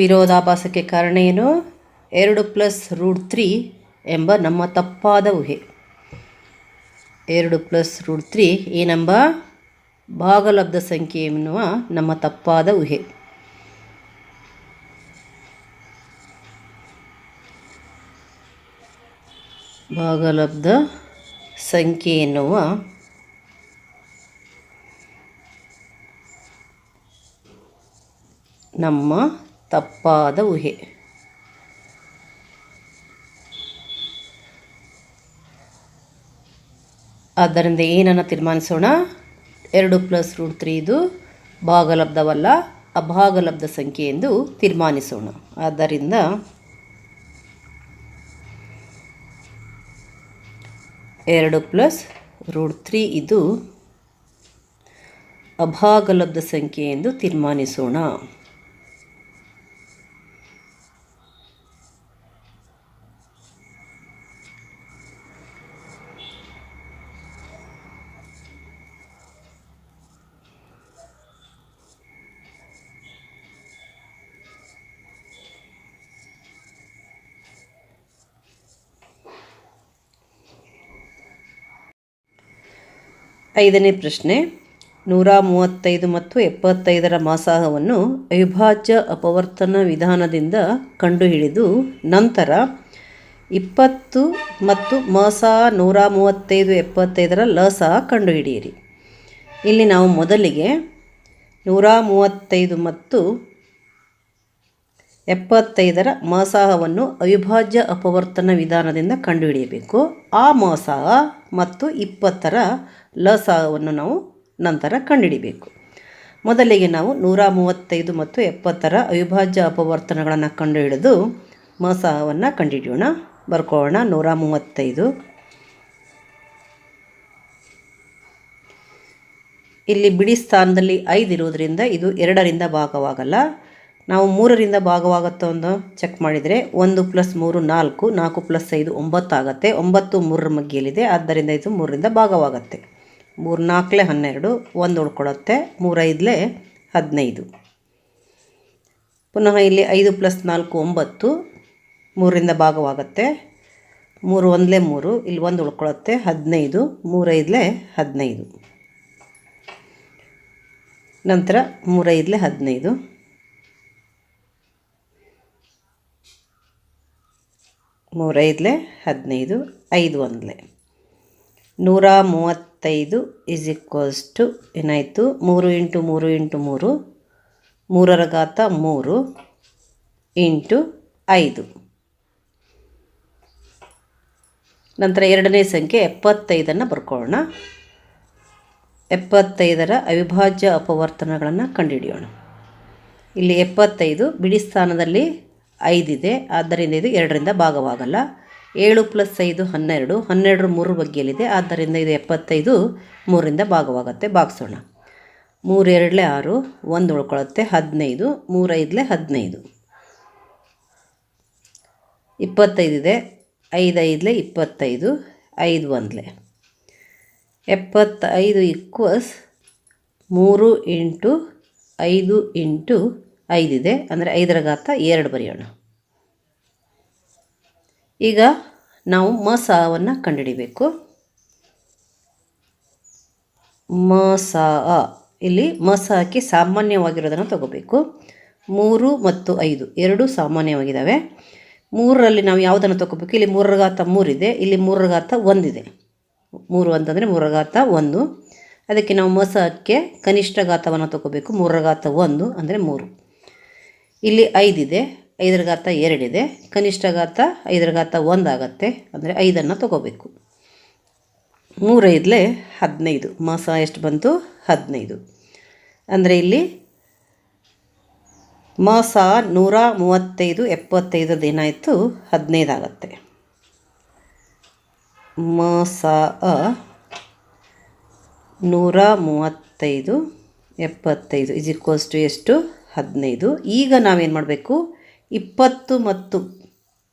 ವಿರೋಧಾಭಾಸಕ್ಕೆ ಕಾರಣ ಏನು? 2 + √3 ಎಂಬ ನಮ್ಮ ತಪ್ಪಾದ ಊಹೆ. 2 + √3 ಏನೆಂಬ ಭಾಗಲಬ್ಧ ಸಂಖ್ಯೆ ಎನ್ನುವ ನಮ್ಮ ತಪ್ಪಾದ ಊಹೆ. ಭಾಗಲಬ್ಧ ಸಂಖ್ಯೆ ಎನ್ನುವ ನಮ್ಮ ತಪ್ಪಾದ ಊಹೆ. ಆದ್ದರಿಂದ ಏನನ್ನು ತೀರ್ಮಾನಿಸೋಣ? 2 + √3 ಇದು ಭಾಗಲಬ್ಧವಲ್ಲ, ಅಭಾಗಲಬ್ಧ ಸಂಖ್ಯೆ ಎಂದು ತೀರ್ಮಾನಿಸೋಣ. ಆದ್ದರಿಂದ 2 + √3 ಇದು ಅಭಾಗಲಬ್ಧ ಸಂಖ್ಯೆ ಎಂದು ತೀರ್ಮಾನಿಸೋಣ. 5ನೇ ಪ್ರಶ್ನೆ, 135 ಮತ್ತು 75ರ ಮಸಾಹವನ್ನು ಅವಿಭಾಜ್ಯ ಅಪವರ್ತನ ವಿಧಾನದಿಂದ ಕಂಡುಹಿಡಿದು ನಂತರ 20 ಮತ್ತು ಮಸಾಹ 135, 75ರ ಲಸಾಹ ಕಂಡುಹಿಡಿಯಿರಿ. ಇಲ್ಲಿ ನಾವು ಮೊದಲಿಗೆ 135 ಮತ್ತು 75ರ ಮಸಾಹವನ್ನು ಅವಿಭಾಜ್ಯ ಅಪವರ್ತನ ವಿಧಾನದಿಂದ ಕಂಡುಹಿಡಿಯಬೇಕು. ಆ ಮಸಾಹ ಮತ್ತು 20ರ ಲಸಾಹವನ್ನು ನಾವು ನಂತರ ಕಂಡುಹಿಡಿಯಬೇಕು. ಮೊದಲಿಗೆ ನಾವು 135 ಮತ್ತು 70ರ ಅವಿಭಾಜ್ಯ ಅಪವರ್ತನಗಳನ್ನು ಕಂಡುಹಿಡಿದು ಮಸಾಹವನ್ನು ಕಂಡುಹಿಡಿಯೋಣ. ಬರ್ಕೊಳ್ಳೋಣ. 135 ಇಲ್ಲಿ ಬಿಡಿ ಸ್ಥಾನದಲ್ಲಿ 5 ಇರೋದ್ರಿಂದ ಇದು 2ರಿಂದ ಭಾಗವಾಗಲ್ಲ. ನಾವು 3ರಿಂದ ಭಾಗವಾಗುತ್ತೋ ಒಂದು ಚೆಕ್ ಮಾಡಿದರೆ 1 + 3 4, 4 + 5 9 ಆಗುತ್ತೆ. 9 3ರ ಮಧ್ಯೆಯಲ್ಲಿದೆ, ಆದ್ದರಿಂದ ಇದು 3ರಿಂದ ಭಾಗವಾಗುತ್ತೆ. 3 4 12, 1 ಉಳ್ಕೊಳ್ಳುತ್ತೆ. 3 5 15. ಪುನಃ ಇಲ್ಲಿ 5 + 4 9, 3ರಿಂದ ಭಾಗವಾಗುತ್ತೆ. 3 1 3, ಇಲ್ಲಿ 1 ಉಳ್ಕೊಳ್ಳುತ್ತೆ. 15, 3 5 15. ನಂತರ 3 5 15, 3 5 15, 5 1. 135 ಏನಾಯಿತು? 3 × 3 × 3, 3ರ ಘಾತ 3 × 5. ನಂತರ ಎರಡನೇ ಸಂಖ್ಯೆ 75ಅನ್ನು ಬರ್ಕೊಳ್ಳೋಣ. 75ರ ಅವಿಭಾಜ್ಯ ಅಪವರ್ತನಗಳನ್ನು ಕಂಡುಹಿಡಿಯೋಣ. ಇಲ್ಲಿ 75 ಬಿಡಿ ಸ್ಥಾನದಲ್ಲಿ 5 ಇದೆ, ಆದ್ದರಿಂದ ಇದು 2ರಿಂದ ಭಾಗವಾಗಲ್ಲ. 7 + 5 12, 12ರ 3 ಬಗ್ಗೆಯಲ್ಲಿದೆ, ಆದ್ದರಿಂದ ಇದು 75 3ರಿಂದ ಭಾಗವಾಗುತ್ತೆ. ಭಾಗಿಸೋಣ. 3 2 6, 1 ಉಳ್ಕೊಳ್ಳುತ್ತೆ. 15, 3 5 15. 25 ಇದೆ. 5 5 25, 5 1. 75 = 3 × 5 × 5 ಇದೆ, ಅಂದರೆ 5ರ ಘಾತ 2 ಬರೆಯೋಣ. ಈಗ ನಾವು ಮಸಾಹವನ್ನು ಕಂಡುಹಿಡಿಬೇಕು. ಮಸಾಹ, ಇಲ್ಲಿ ಮಸಾಹಕ್ಕೆ ಸಾಮಾನ್ಯವಾಗಿರೋದನ್ನು ತಗೋಬೇಕು. 3 ಮತ್ತು 5 ಎರಡೂ ಸಾಮಾನ್ಯವಾಗಿದ್ದಾವೆ. 3ರಲ್ಲಿ ನಾವು ಯಾವುದನ್ನು ತಗೋಬೇಕು? ಇಲ್ಲಿ 3ರ ಘಾತ 3 ಇದೆ, ಇಲ್ಲಿ 3ರ ಘಾತ 1 ಇದೆ. 3 ಅಂತಂದರೆ 3ರ ಘಾತ 1. ಅದಕ್ಕೆ ನಾವು ಮಸಾಹಕ್ಕೆ ಕನಿಷ್ಠ ಘಾತವನ್ನು ತಗೋಬೇಕು. 3ರ ಘಾತ 1 ಅಂದರೆ 3. ಇಲ್ಲಿ 5 ಇದೆ, 5ರ ಘಾತ 2 ಇದೆ. ಕನಿಷ್ಠ ಘಾತ 5ರ ಘಾತ 1 ಆಗುತ್ತೆ, ಅಂದರೆ 5ಅನ್ನು ತಗೋಬೇಕು. 3 5 15. ಮಸಾಹ ಎಷ್ಟು ಬಂತು? 15. ಅಂದರೆ ಇಲ್ಲಿ ಮಸಾಹ 135 75 ಏನಾಯಿತು? 15 ಆಗುತ್ತೆ. ಮಸಾಹ 135 75 ಎಷ್ಟು? 15. ಈಗ ನಾವೇನು ಮಾಡಬೇಕು? 20 ಮತ್ತು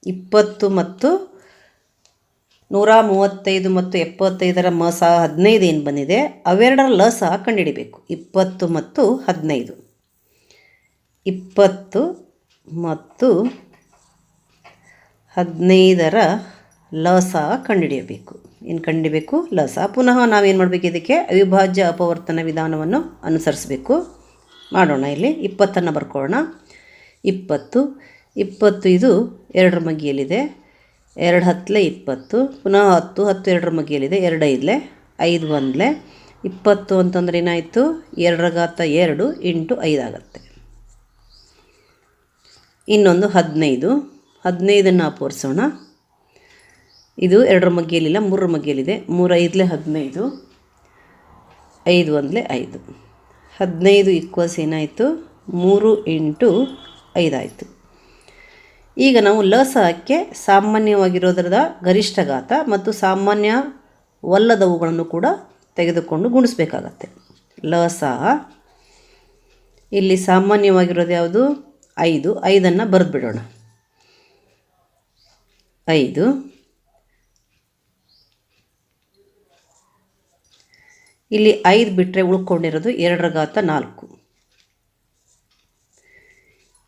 135 ಮತ್ತು 75ರ ಮಸಾಹ 15 ಏನು ಬಂದಿದೆ, ಅವೆರಡರ ಲಸಾಹ ಕಂಡುಹಿಡಿಬೇಕು. 20 ಮತ್ತು 15. 20 ಮತ್ತು 15ರ ಲಸಾಹ ಕಂಡುಹಿಡಿಯಬೇಕು. ಏನು ಕಂಡುಹಿಡಿಯಬೇಕು? ಲಸಾಹ. ಪುನಃ ನಾವೇನು ಮಾಡಬೇಕು? ಇದಕ್ಕೆ ಅವಿಭಾಜ್ಯ ಅಪವರ್ತನ ವಿಧಾನವನ್ನು ಅನುಸರಿಸಬೇಕು. ಮಾಡೋಣ. ಇಲ್ಲಿ 20ಅನ್ನು ಬರ್ಕೊಳ್ಳೋಣ. 20 ಇದು 2ರ ಮಧ್ಯೆಯಲ್ಲಿದೆ. 2 10 20. ಪುನಃ 10 2ರ ಮಧ್ಯೆಯಲ್ಲಿದೆ. 2 5 5 1. 20 ಅಂತಂದರೆ ಏನಾಯಿತು? 2ರ ಘಾತ 2 × 5 ಆಗುತ್ತೆ. ಇನ್ನೊಂದು 15. 15ಅನ್ನು ಅಪವರಿಸೋಣ. ಇದು 2ರ ಮಧ್ಯೆಯಲ್ಲಿಲ್ಲ, 3ರ ಮಧ್ಯೆಯಲ್ಲಿದೆ. 3 5 15, 5 1 5. 15 = ಏನಾಯಿತು? 3 × 5 ಆಯಿತು. ಈಗ ನಾವು ಲಸಾಹಕ್ಕೆ ಸಾಮಾನ್ಯವಾಗಿರೋದರ ಗರಿಷ್ಠ ಘಾತ ಮತ್ತು ಸಾಮಾನ್ಯವಲ್ಲದವುಗಳನ್ನು ಕೂಡ ತೆಗೆದುಕೊಂಡು ಗುಣಿಸಬೇಕಾಗತ್ತೆ. ಲಸಾಹ ಇಲ್ಲಿ ಸಾಮಾನ್ಯವಾಗಿರೋದು ಯಾವುದು? 5. 5ಅನ್ನು ಬರೆದುಬಿಡೋಣ. 5. ಇಲ್ಲಿ 5 ಬಿಟ್ಟರೆ ಉಳ್ಕೊಂಡಿರೋದು 2ರ ಘಾತ 4.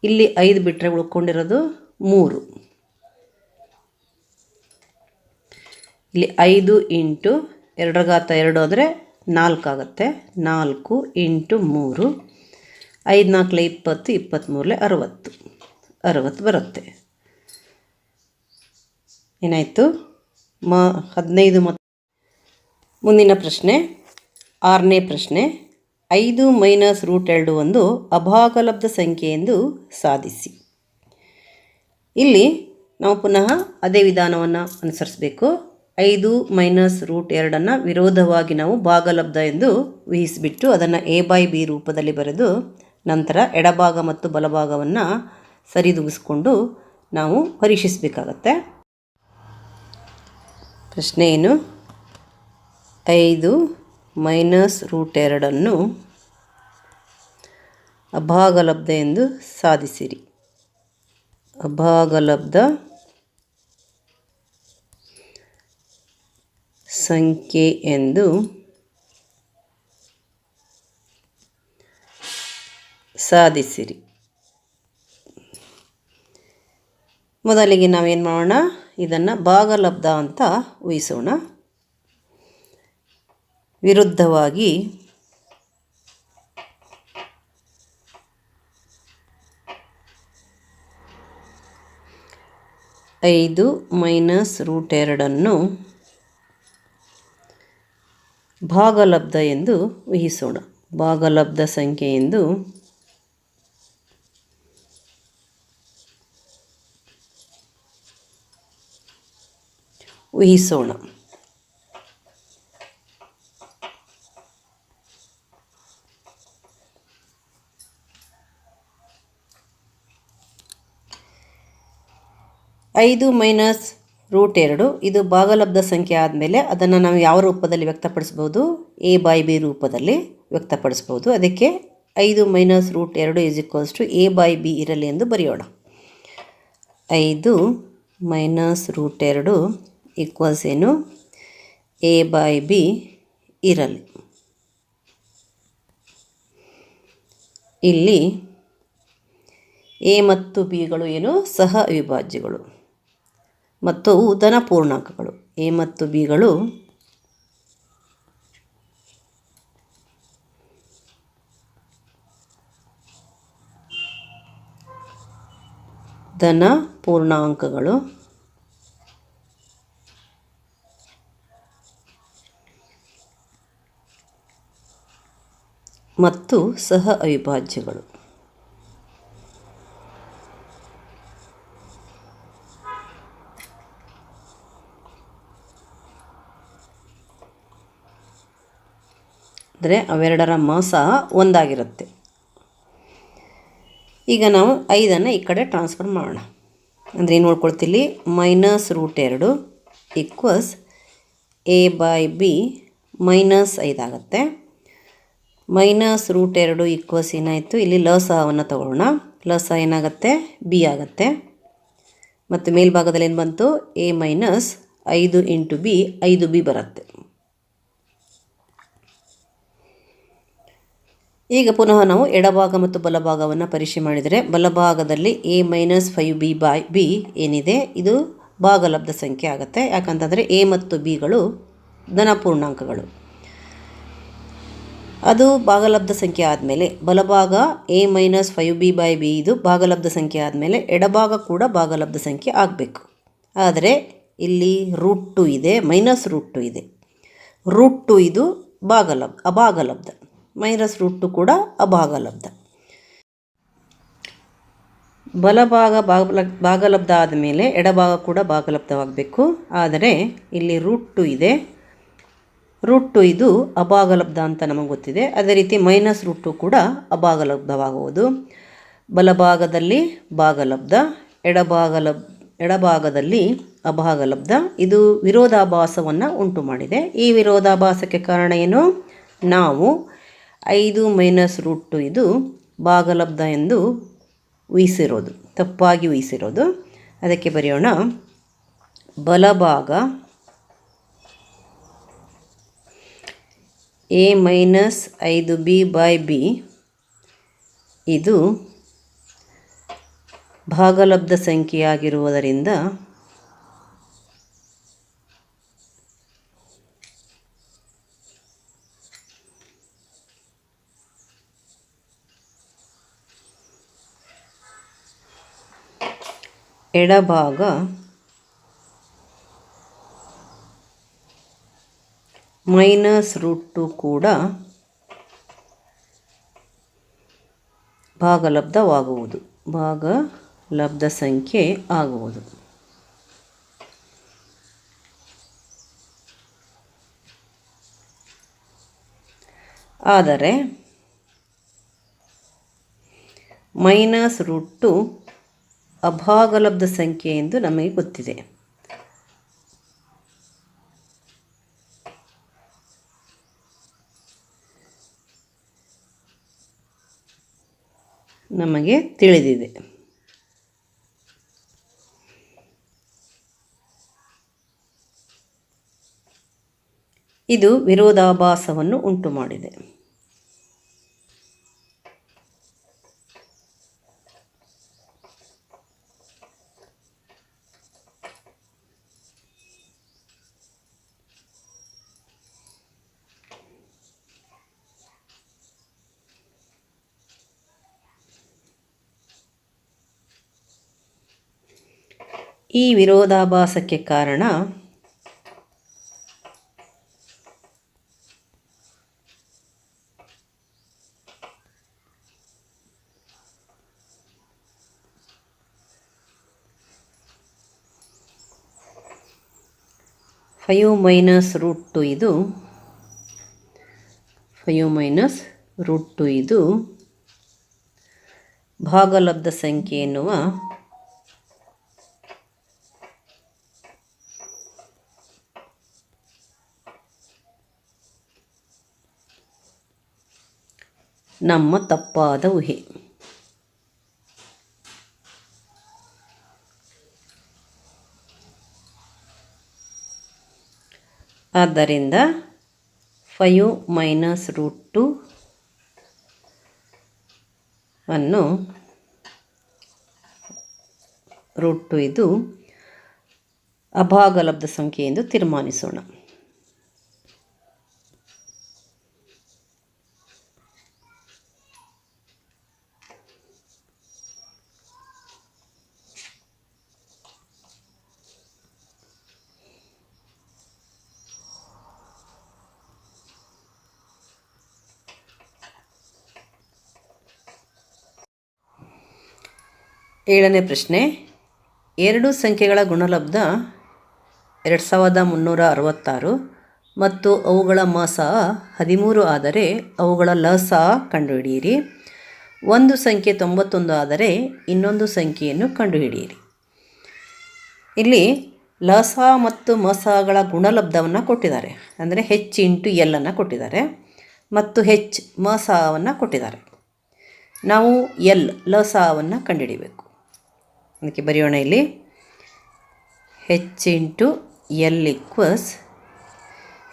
ಇಲ್ಲಿ 5 ಬಿಟ್ಟರೆ ಉಳ್ಕೊಂಡಿರೋದು 3. ಇಲ್ಲಿ 5 × 2ರ ಘಾತ 2 ಅಂದರೆ 4 ಆಗುತ್ತೆ. 4 ಇಂಟು 3, 5 4 20, 23 60, 60 ಬರುತ್ತೆ. ಏನಾಯಿತು? 15 ಮತ್ತು ಮುಂದಿನ ಪ್ರಶ್ನೆ 6ನೇ ಪ್ರಶ್ನೆ. 5 ಮೈನಸ್ ರೂಟ್ 2 ಒಂದು ಅಭಾಗಲಬ್ಧ ಸಂಖ್ಯೆ ಎಂದು ಸಾಧಿಸಿ. ಇಲ್ಲಿ ನಾವು ಪುನಃ ಅದೇ ವಿಧಾನವನ್ನು ಅನುಸರಿಸಬೇಕು. 5 ಮೈನಸ್ ರೂಟ್ 2 ವಿರೋಧವಾಗಿ ನಾವು ಭಾಗಲಬ್ಧ ಎಂದು ಊಹಿಸಿಬಿಟ್ಟು ಅದನ್ನು a/b ರೂಪದಲ್ಲಿ ಬರೆದು ನಂತರ ಎಡಭಾಗ ಮತ್ತು ಬಲಭಾಗವನ್ನು ಸರಿದೂಗಿಸ್ಕೊಂಡು ನಾವು ಪರೀಕ್ಷಿಸಬೇಕಾಗತ್ತೆ. ಪ್ರಶ್ನೆ ಏನು? 5 ಮೈನಸ್ ರೂಟ್ 2 ಅಭಾಗಲಬ್ಧ ಎಂದು ಸಾಧಿಸಿರಿ. ಅಭಾಗಲಬ್ಧ ಸಂಖ್ಯೆ ಎಂದು ಸಾಧಿಸಿರಿ. ಮೊದಲಿಗೆ ನಾವೇನು ಮಾಡೋಣ? ಇದನ್ನು ಭಾಗಲಬ್ಧ ಅಂತ ಊಹಿಸೋಣ. ವಿರುದ್ಧವಾಗಿ 5 ಮೈನಸ್ ರೂಟ್ 2 ಭಾಗಲಬ್ಧ ಎಂದು ಊಹಿಸೋಣ. ಭಾಗಲಬ್ಧ ಸಂಖ್ಯೆ ಎಂದು ಊಹಿಸೋಣ. ಐದು ಮೈನಸ್ ರೂಟ್ 2 ಇದು ಭಾಗಲಬ್ಧ ಸಂಖ್ಯೆ ಆದಮೇಲೆ ಅದನ್ನು ನಾವು ಯಾವ ರೂಪದಲ್ಲಿ ವ್ಯಕ್ತಪಡಿಸ್ಬೋದು? a/b ರೂಪದಲ್ಲಿ ವ್ಯಕ್ತಪಡಿಸ್ಬೋದು. ಅದಕ್ಕೆ 5 ಮೈನಸ್ ರೂಟ್ 2 a/b ಇರಲಿ ಎಂದು ಬರೆಯೋಣ. 5 ಮೈನಸ್ ರೂಟ್ 2 ಈಕ್ವಲ್ಸ್ ಏನು? a/b ಇರಲಿ. ಇಲ್ಲಿ a ಮತ್ತು bಗಳು ಏನು? ಸಹ ಅವಿಭಾಜ್ಯಗಳು ಮತ್ತು ಧನ ಪೂರ್ಣಾಂಕಗಳು. a ಮತ್ತು bಗಳು ಧನ ಪೂರ್ಣಾಂಕಗಳು ಮತ್ತು ಸಹ ಅವಿಭಾಜ್ಯಗಳು. ಅಂದರೆ ಅವೆರಡರ ಮೊಸ ಒಂದಾಗಿರುತ್ತೆ. ಈಗ ನಾವು 5 ಈ ಕಡೆ ಟ್ರಾನ್ಸ್ಫರ್ ಮಾಡೋಣ. ಅಂದರೆ ಏನು ನೋಡ್ಕೊಳ್ತೀವಿ? Minus root 2 equals a/b minus 5 ಆಗುತ್ತೆ. ಮೈನಸ್ ರೂಟ್ 2 ಈಕ್ವಲ್ಸ್ ಏನಾಯಿತು? ಇಲ್ಲಿ ಲಸವನ್ನು ತಗೊಳ್ಳೋಣ. ಲಸ ಏನಾಗುತ್ತೆ? b ಆಗುತ್ತೆ. ಮತ್ತು ಮೇಲ್ಭಾಗದಲ್ಲಿ ಏನು ಬಂತು? a minus 5 into b 5b ಬರುತ್ತೆ. ಈಗ ಪುನಃ ನಾವು ಎಡಭಾಗ ಮತ್ತು ಬಲಭಾಗವನ್ನು ಪರೀಕ್ಷೆ ಮಾಡಿದರೆ ಬಲಭಾಗದಲ್ಲಿ a ಮೈನಸ್ 5b/b ಏನಿದೆ ಇದು ಭಾಗಲಬ್ಧ ಸಂಖ್ಯೆ ಆಗುತ್ತೆ. ಯಾಕಂತಂದರೆ a ಮತ್ತು bಗಳು ಧನ ಪೂರ್ಣಾಂಕಗಳು. ಅದು ಭಾಗಲಬ್ಧ ಸಂಖ್ಯೆ ಆದಮೇಲೆ ಬಲಭಾಗ a ಮೈನಸ್ 5b/b ಇದು ಭಾಗಲಬ್ಧ ಸಂಖ್ಯೆ ಆದಮೇಲೆ ಎಡಭಾಗ ಕೂಡ ಭಾಗಲಬ್ಧ ಸಂಖ್ಯೆ ಆಗಬೇಕು. ಆದರೆ ಇಲ್ಲಿ ರೂಟ್ 2 ಇದೆ, ಮೈನಸ್ ರೂಟ್ 2 ಇದೆ. ರೂಟ್ 2 ಇದು ಅಭಾಗಲಬ್ಧ, ಮೈನಸ್ ರೂಟ್ 2 ಕೂಡ ಅಭಾಗಲಬ್ಧ. ಬಲಭಾಗ ಭಾಗಲಬ್ಧ ಆದಮೇಲೆ ಎಡಭಾಗ ಕೂಡ ಭಾಗಲಬ್ಧವಾಗಬೇಕು. ಆದರೆ ಇಲ್ಲಿ ರೂಟ್ 2 ಇದೆ. ರೂಟ್ 2 ಇದು ಅಭಾಗಲಬ್ಧ ಅಂತ ನಮಗೆ ಗೊತ್ತಿದೆ. ಅದೇ ರೀತಿ ಮೈನಸ್ ರೂಟ್ 2 ಕೂಡ ಅಭಾಗಲಬ್ಧವಾಗುವುದು. ಬಲಭಾಗದಲ್ಲಿ ಭಾಗಲಬ್ಧ, ಎಡಭಾಗದಲ್ಲಿ ಅಭಾಗಲಬ್ಧ. ಇದು ವಿರೋಧಾಭಾಸವನ್ನು ಉಂಟು ಮಾಡಿದೆ. ಈ ವಿರೋಧಾಭಾಸಕ್ಕೆ ಕಾರಣ ಏನು? ನಾವು 5 ಮೈನಸ್ ರೂಟ್ 2 ಇದು ಭಾಗಲಬ್ಧ ಎಂದು ಊಹಿಸಿರೋದು, ತಪ್ಪಾಗಿ ಊಹಿಸಿರೋದು. ಅದಕ್ಕೆ ಬರೆಯೋಣ. ಬಲಭಾಗ a ಮೈನಸ್ 5b/b ಇದು ಭಾಗಲಬ್ಧ ಸಂಖ್ಯೆಯಾಗಿರುವುದರಿಂದ ಎಡಭಾಗ -√2 ಕೂಡ ಭಾಗಲಬ್ಧವಾಗುವುದು, ಭಾಗಲಬ್ಧ ಸಂಖ್ಯೆ ಆಗುವುದು. ಆದರೆ -√2 ಅಭಾಗಲಬ್ಧ ಸಂಖ್ಯೆ ಎಂದು ನಮಗೆ ಗೊತ್ತಿದೆ. ನಮಗೆ ತಿಳಿದಿದೆ. ಇದು ವಿರೋಧಾಭಾಸವನ್ನು ಉಂಟು ಮಾಡಿದೆ. ಈ ವಿರೋಧಾಭಾಸಕ್ಕೆ ಕಾರಣ -√2 ಇದು ಭಾಗಲಬ್ಧ ಸಂಖ್ಯೆ ಎನ್ನುವ ನಮ್ಮ ತಪ್ಪಾದ ಊಹೆ. ಆದ್ದರಿಂದ 5 ಅನ್ನು √2 ಇದು ಅಭಾಗಲಬ್ಧ ಸಂಖ್ಯೆ ಎಂದು ತೀರ್ಮಾನಿಸೋಣ. ಏಳನೇ ಪ್ರಶ್ನೆ. ಎರಡು ಸಂಖ್ಯೆಗಳ ಗುಣಲಬ್ಧ 2366 ಮತ್ತು ಅವುಗಳ ಮಸಾ 13 ಆದರೆ ಅವುಗಳ ಲಸಾ ಕಂಡುಹಿಡಿಯಿರಿ. ಒಂದು ಸಂಖ್ಯೆ 91 ಆದರೆ ಇನ್ನೊಂದು ಸಂಖ್ಯೆಯನ್ನು ಕಂಡುಹಿಡಿಯಿರಿ. ಇಲ್ಲಿ ಲಸಾ ಮತ್ತು ಮಸಾಗಳ ಗುಣಲಬ್ಧವನ್ನು ಕೊಟ್ಟಿದ್ದಾರೆ, ಅಂದರೆ H×L ಅನ್ನು ಕೊಟ್ಟಿದ್ದಾರೆ ಮತ್ತು H ಮಸಾವನ್ನು ಕೊಟ್ಟಿದ್ದಾರೆ. ನಾವು L ಲಸಾವನ್ನು ಕಂಡುಹಿಡಿಯಬೇಕು. ಅದಕ್ಕೆ ಬರೆಯೋಣ. ಇಲ್ಲಿ H×L =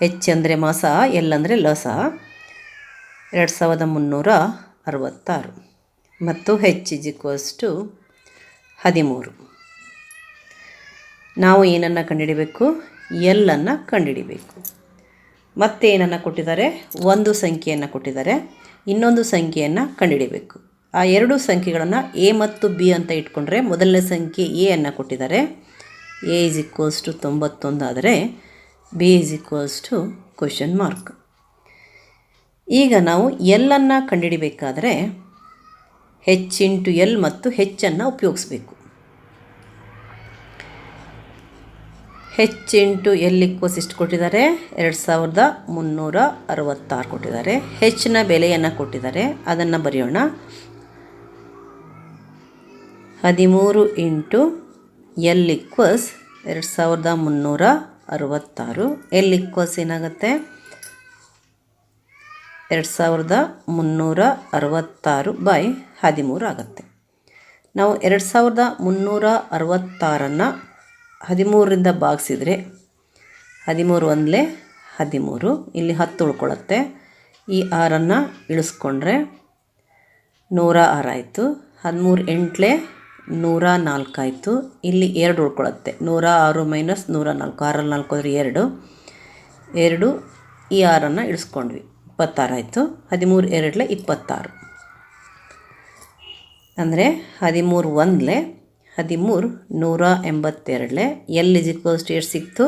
H ಅಂದರೆ ಮಸಾ, L ಅಂದರೆ ಲಸಾ 2366 ಮತ್ತು H = 13. ನಾವು ಏನನ್ನು ಕಂಡುಹಿಡಿಯಬೇಕು? L ಅನ್ನು ಕಂಡುಹಿಡಿಯಬೇಕು. ಮತ್ತೆ ಏನನ್ನು ಕೊಟ್ಟಿದ್ದಾರೆ? ಒಂದು ಸಂಖ್ಯೆಯನ್ನು ಕೊಟ್ಟಿದ್ದಾರೆ, ಇನ್ನೊಂದು ಸಂಖ್ಯೆಯನ್ನು ಕಂಡುಹಿಡಿಯಬೇಕು. ಆ ಎರಡು ಸಂಖ್ಯೆಗಳನ್ನು A ಮತ್ತು B ಅಂತ ಇಟ್ಕೊಂಡ್ರೆ ಮೊದಲನೇ ಸಂಖ್ಯೆ A ಅನ್ನು ಕೊಟ್ಟಿದ್ದಾರೆ, A = 91 ಆದರೆ B = ? ಈಗ ನಾವು L ಅನ್ನು ಕಂಡುಹಿಡಿಬೇಕಾದರೆ H×L ಮತ್ತು H ಅನ್ನು ಉಪಯೋಗಿಸಬೇಕು. H×L = ಎಷ್ಟು ಕೊಟ್ಟಿದ್ದಾರೆ? 2366 ಕೊಟ್ಟಿದ್ದಾರೆ. Hನ ಬೆಲೆಯನ್ನು ಕೊಟ್ಟಿದ್ದಾರೆ, ಅದನ್ನು ಬರೆಯೋಣ. 13 × L = 2366. L = ಏನಾಗುತ್ತೆ? 2366/13 ಆಗುತ್ತೆ. ನಾವು 2366 13ರಿಂದ ಭಾಗಿಸಿದರೆ 13 1 13, ಇಲ್ಲಿ 10 ಉಳ್ಕೊಳ್ಳುತ್ತೆ. ಈ 6 ಇಳಿಸ್ಕೊಂಡ್ರೆ 106 ಆಯಿತು. 13 8 104 ಆಯಿತು. ಇಲ್ಲಿ 2 ಉಳ್ಕೊಳ್ಳುತ್ತೆ. 106 - 104, 6 4 ಹೋದರೆ 2, ಈ 6 ಇಳಿಸ್ಕೊಂಡ್ವಿ, 26 ಆಯಿತು. 13 2 26 ಅಂದರೆ 13 1 13 182. ಎಲ್ ಇಸ್ ಈಕ್ವಲ್ಸ್ ಟು ಎಷ್ಟು ಸಿಕ್ತು?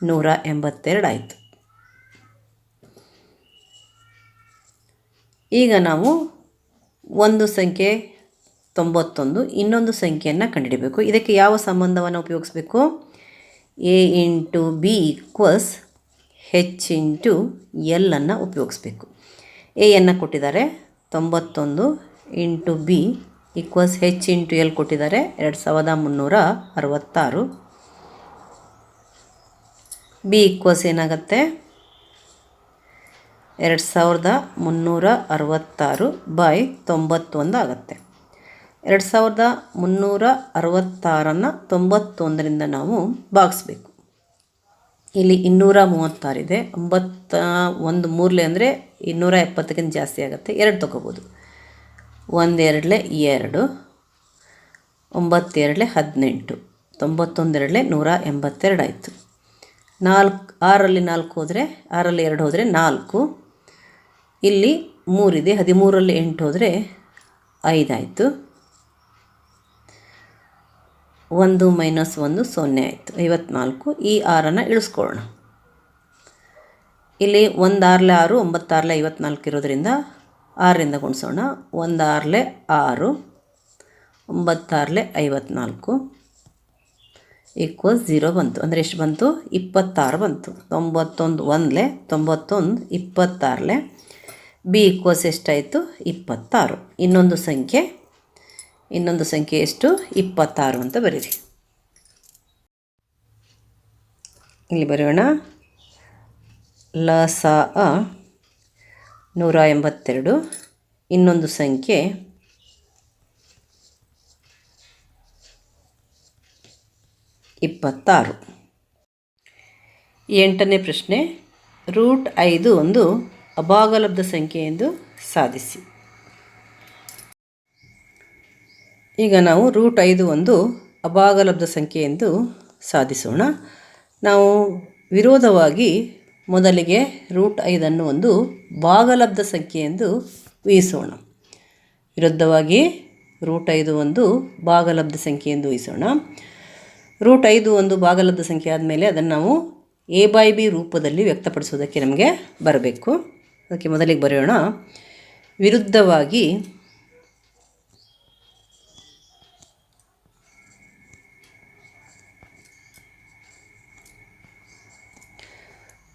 182 ಆಯಿತು. ಈಗ ನಾವು ಒಂದು ಸಂಖ್ಯೆ 91 ಇನ್ನೊಂದು ಸಂಖ್ಯೆಯನ್ನು ಕಂಡುಹಿಡಬೇಕು. ಇದಕ್ಕೆ ಯಾವ ಸಂಬಂಧವನ್ನು ಉಪಯೋಗಿಸಬೇಕು? A into B equals H into L ಅನ್ನು ಉಪಯೋಗಿಸ್ಬೇಕು. ಎಯನ್ನು ಕೊಟ್ಟಿದ್ದಾರೆ 91 ಇಂಟು ಬಿ ಈಕ್ವಲ್ಸ್ ಹೆಚ್ ಇಂಟು ಎಲ್ ಕೊಟ್ಟಿದ್ದಾರೆ 2366. ಬಿ ಈಕ್ವಲ್ಸ್ ಏನಾಗುತ್ತೆ? 2366 ಬೈ 91 ಆಗುತ್ತೆ. 2366 91ರಿಂದ ನಾವು ಭಾಗಿಸ್ಬೇಕು. ಇಲ್ಲಿ 236 ಇದೆ. 9 ಮೂರಲೆ ಅಂದರೆ 270ಕ್ಕಿಂತ ಜಾಸ್ತಿ ಆಗುತ್ತೆ. 2 ತೊಗೋಬೋದು. 1 2 2, 9 2 18, 91 2 182 ಆಯಿತು. 6ರಲ್ಲಿ 4 ಹೋದರೆ 6ರಲ್ಲಿ 2 ಹೋದರೆ 4. ಇಲ್ಲಿ 3 ಇದೆ. 13ರಲ್ಲಿ 8 ಹೋದರೆ 5 ಆಯಿತು. 1 ಮೈನಸ್ 1 0 ಆಯಿತು. 54. ಈ 6ಅನ್ನು ಇಳಿಸ್ಕೊಳ್ಳೋಣ. ಇಲ್ಲಿ 1 6 6, 9 6 54 ಇರೋದ್ರಿಂದ 6ರಿಂದ ಗುಣಿಸೋಣ. 1 6 6, 9 6 54 ಈಕ್ವಲ್ಸ್ 0 ಬಂತು. ಅಂದರೆ ಎಷ್ಟು ಬಂತು? 26 ಬಂತು. 91 1 91 26. ಬಿ ಈಕ್ವಲ್ಸ್ ಎಷ್ಟಾಯಿತು? 26. ಇನ್ನೊಂದು ಸಂಖ್ಯೆ ಎಷ್ಟು? 26 ಅಂತ ಬರೀರಿ. ಇಲ್ಲಿ ಬರೆಯೋಣ. ಲ ಸ ಅ 182. ಇನ್ನೊಂದು ಸಂಖ್ಯೆ 26. 8ನೇ ಪ್ರಶ್ನೆ. √5 ಒಂದು ಅಭಾಗಲಬ್ಧ ಸಂಖ್ಯೆ ಎಂದು ಸಾಧಿಸಿ. ಈಗ ನಾವು √5 ಒಂದು ಅಭಾಗಲಬ್ಧ ಸಂಖ್ಯೆ ಎಂದು ಸಾಧಿಸೋಣ. ನಾವು ವಿರೋಧವಾಗಿ ಮೊದಲಿಗೆ √5 ಒಂದು ಭಾಗಲಬ್ಧ ಸಂಖ್ಯೆ ಎಂದು ಊಹಿಸೋಣ. ವಿರುದ್ಧವಾಗಿ √5 ಒಂದು ಭಾಗಲಬ್ಧ ಸಂಖ್ಯೆ ಎಂದು ಊಹಿಸೋಣ. √5 ಒಂದು ಭಾಗಲಬ್ಧ ಸಂಖ್ಯೆ ಆದಮೇಲೆ ಅದನ್ನು ನಾವು a/b ರೂಪದಲ್ಲಿ ವ್ಯಕ್ತಪಡಿಸೋದಕ್ಕೆ ನಮಗೆ ಬರಬೇಕು. ಅದಕ್ಕೆ ಮೊದಲಿಗೆ ಬರೆಯೋಣ. ವಿರುದ್ಧವಾಗಿ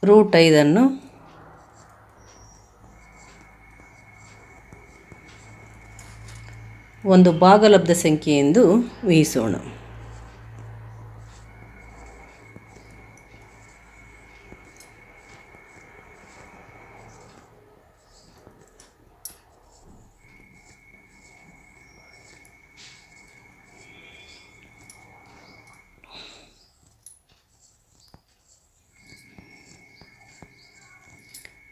√5 ಒಂದು ಭಾಗಲಬ್ಧ ಸಂಖ್ಯೆ ಎಂದು ಊಹಿಸೋಣ.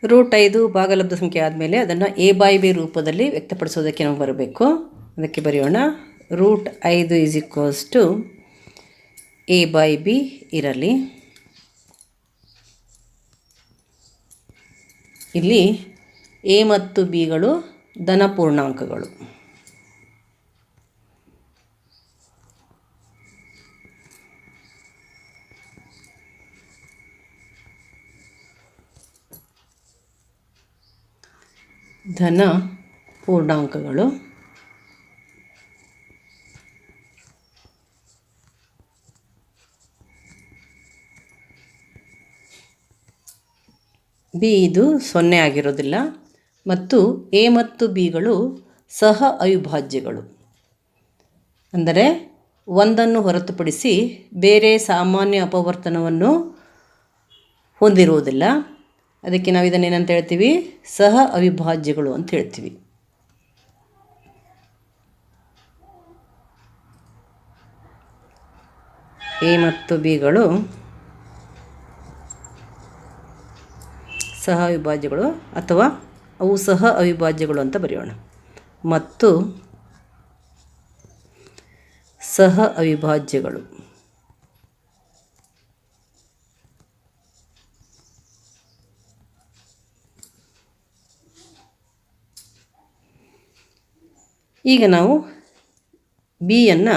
√5 ಭಾಗಲಬ್ಧ ಸಂಖ್ಯೆ ಆದಮೇಲೆ ಅದನ್ನು a/b ರೂಪದಲ್ಲಿ ವ್ಯಕ್ತಪಡಿಸೋದಕ್ಕೆ ನಾವು ಬರಬೇಕು. ಅದಕ್ಕೆ ಬರೆಯೋಣ. √5 ಈಸ್ ಈಕ್ವಲ್ಸ್ ಟು a/b ಇರಲಿ. ಇಲ್ಲಿ a ಮತ್ತು bಗಳು ಧನ ಪೂರ್ಣಾಂಕಗಳು. ಧನ ಪೂರ್ಣಾಂಕಗಳು. ಬಿ ಇದು 0 ಆಗಿರೋದಿಲ್ಲ ಮತ್ತು ಎ ಮತ್ತು ಬಿಗಳು ಸಹ ಅವಿಭಾಜ್ಯಗಳು. ಅಂದರೆ ಒಂದನ್ನು ಹೊರತುಪಡಿಸಿ ಬೇರೆ ಸಾಮಾನ್ಯ ಅಪವರ್ತನವನ್ನು ಹೊಂದಿರುವುದಿಲ್ಲ. ಅದಕ್ಕೆ ನಾವು ಇದನ್ನೇನಂತ ಹೇಳ್ತೀವಿ? ಸಹ ಅವಿಭಾಜ್ಯಗಳು ಅಂತ ಹೇಳ್ತೀವಿ. ಎ ಮತ್ತು ಬಿಗಳು ಸಹ ಅವಿಭಾಜ್ಯಗಳು ಅಥವಾ ಅವು ಸಹ ಅವಿಭಾಜ್ಯಗಳು ಅಂತ ಬರೆಯೋಣ. ಮತ್ತು ಸಹ ಅವಿಭಾಜ್ಯಗಳು. ಈಗ ನಾವು ಬಿಯನ್ನು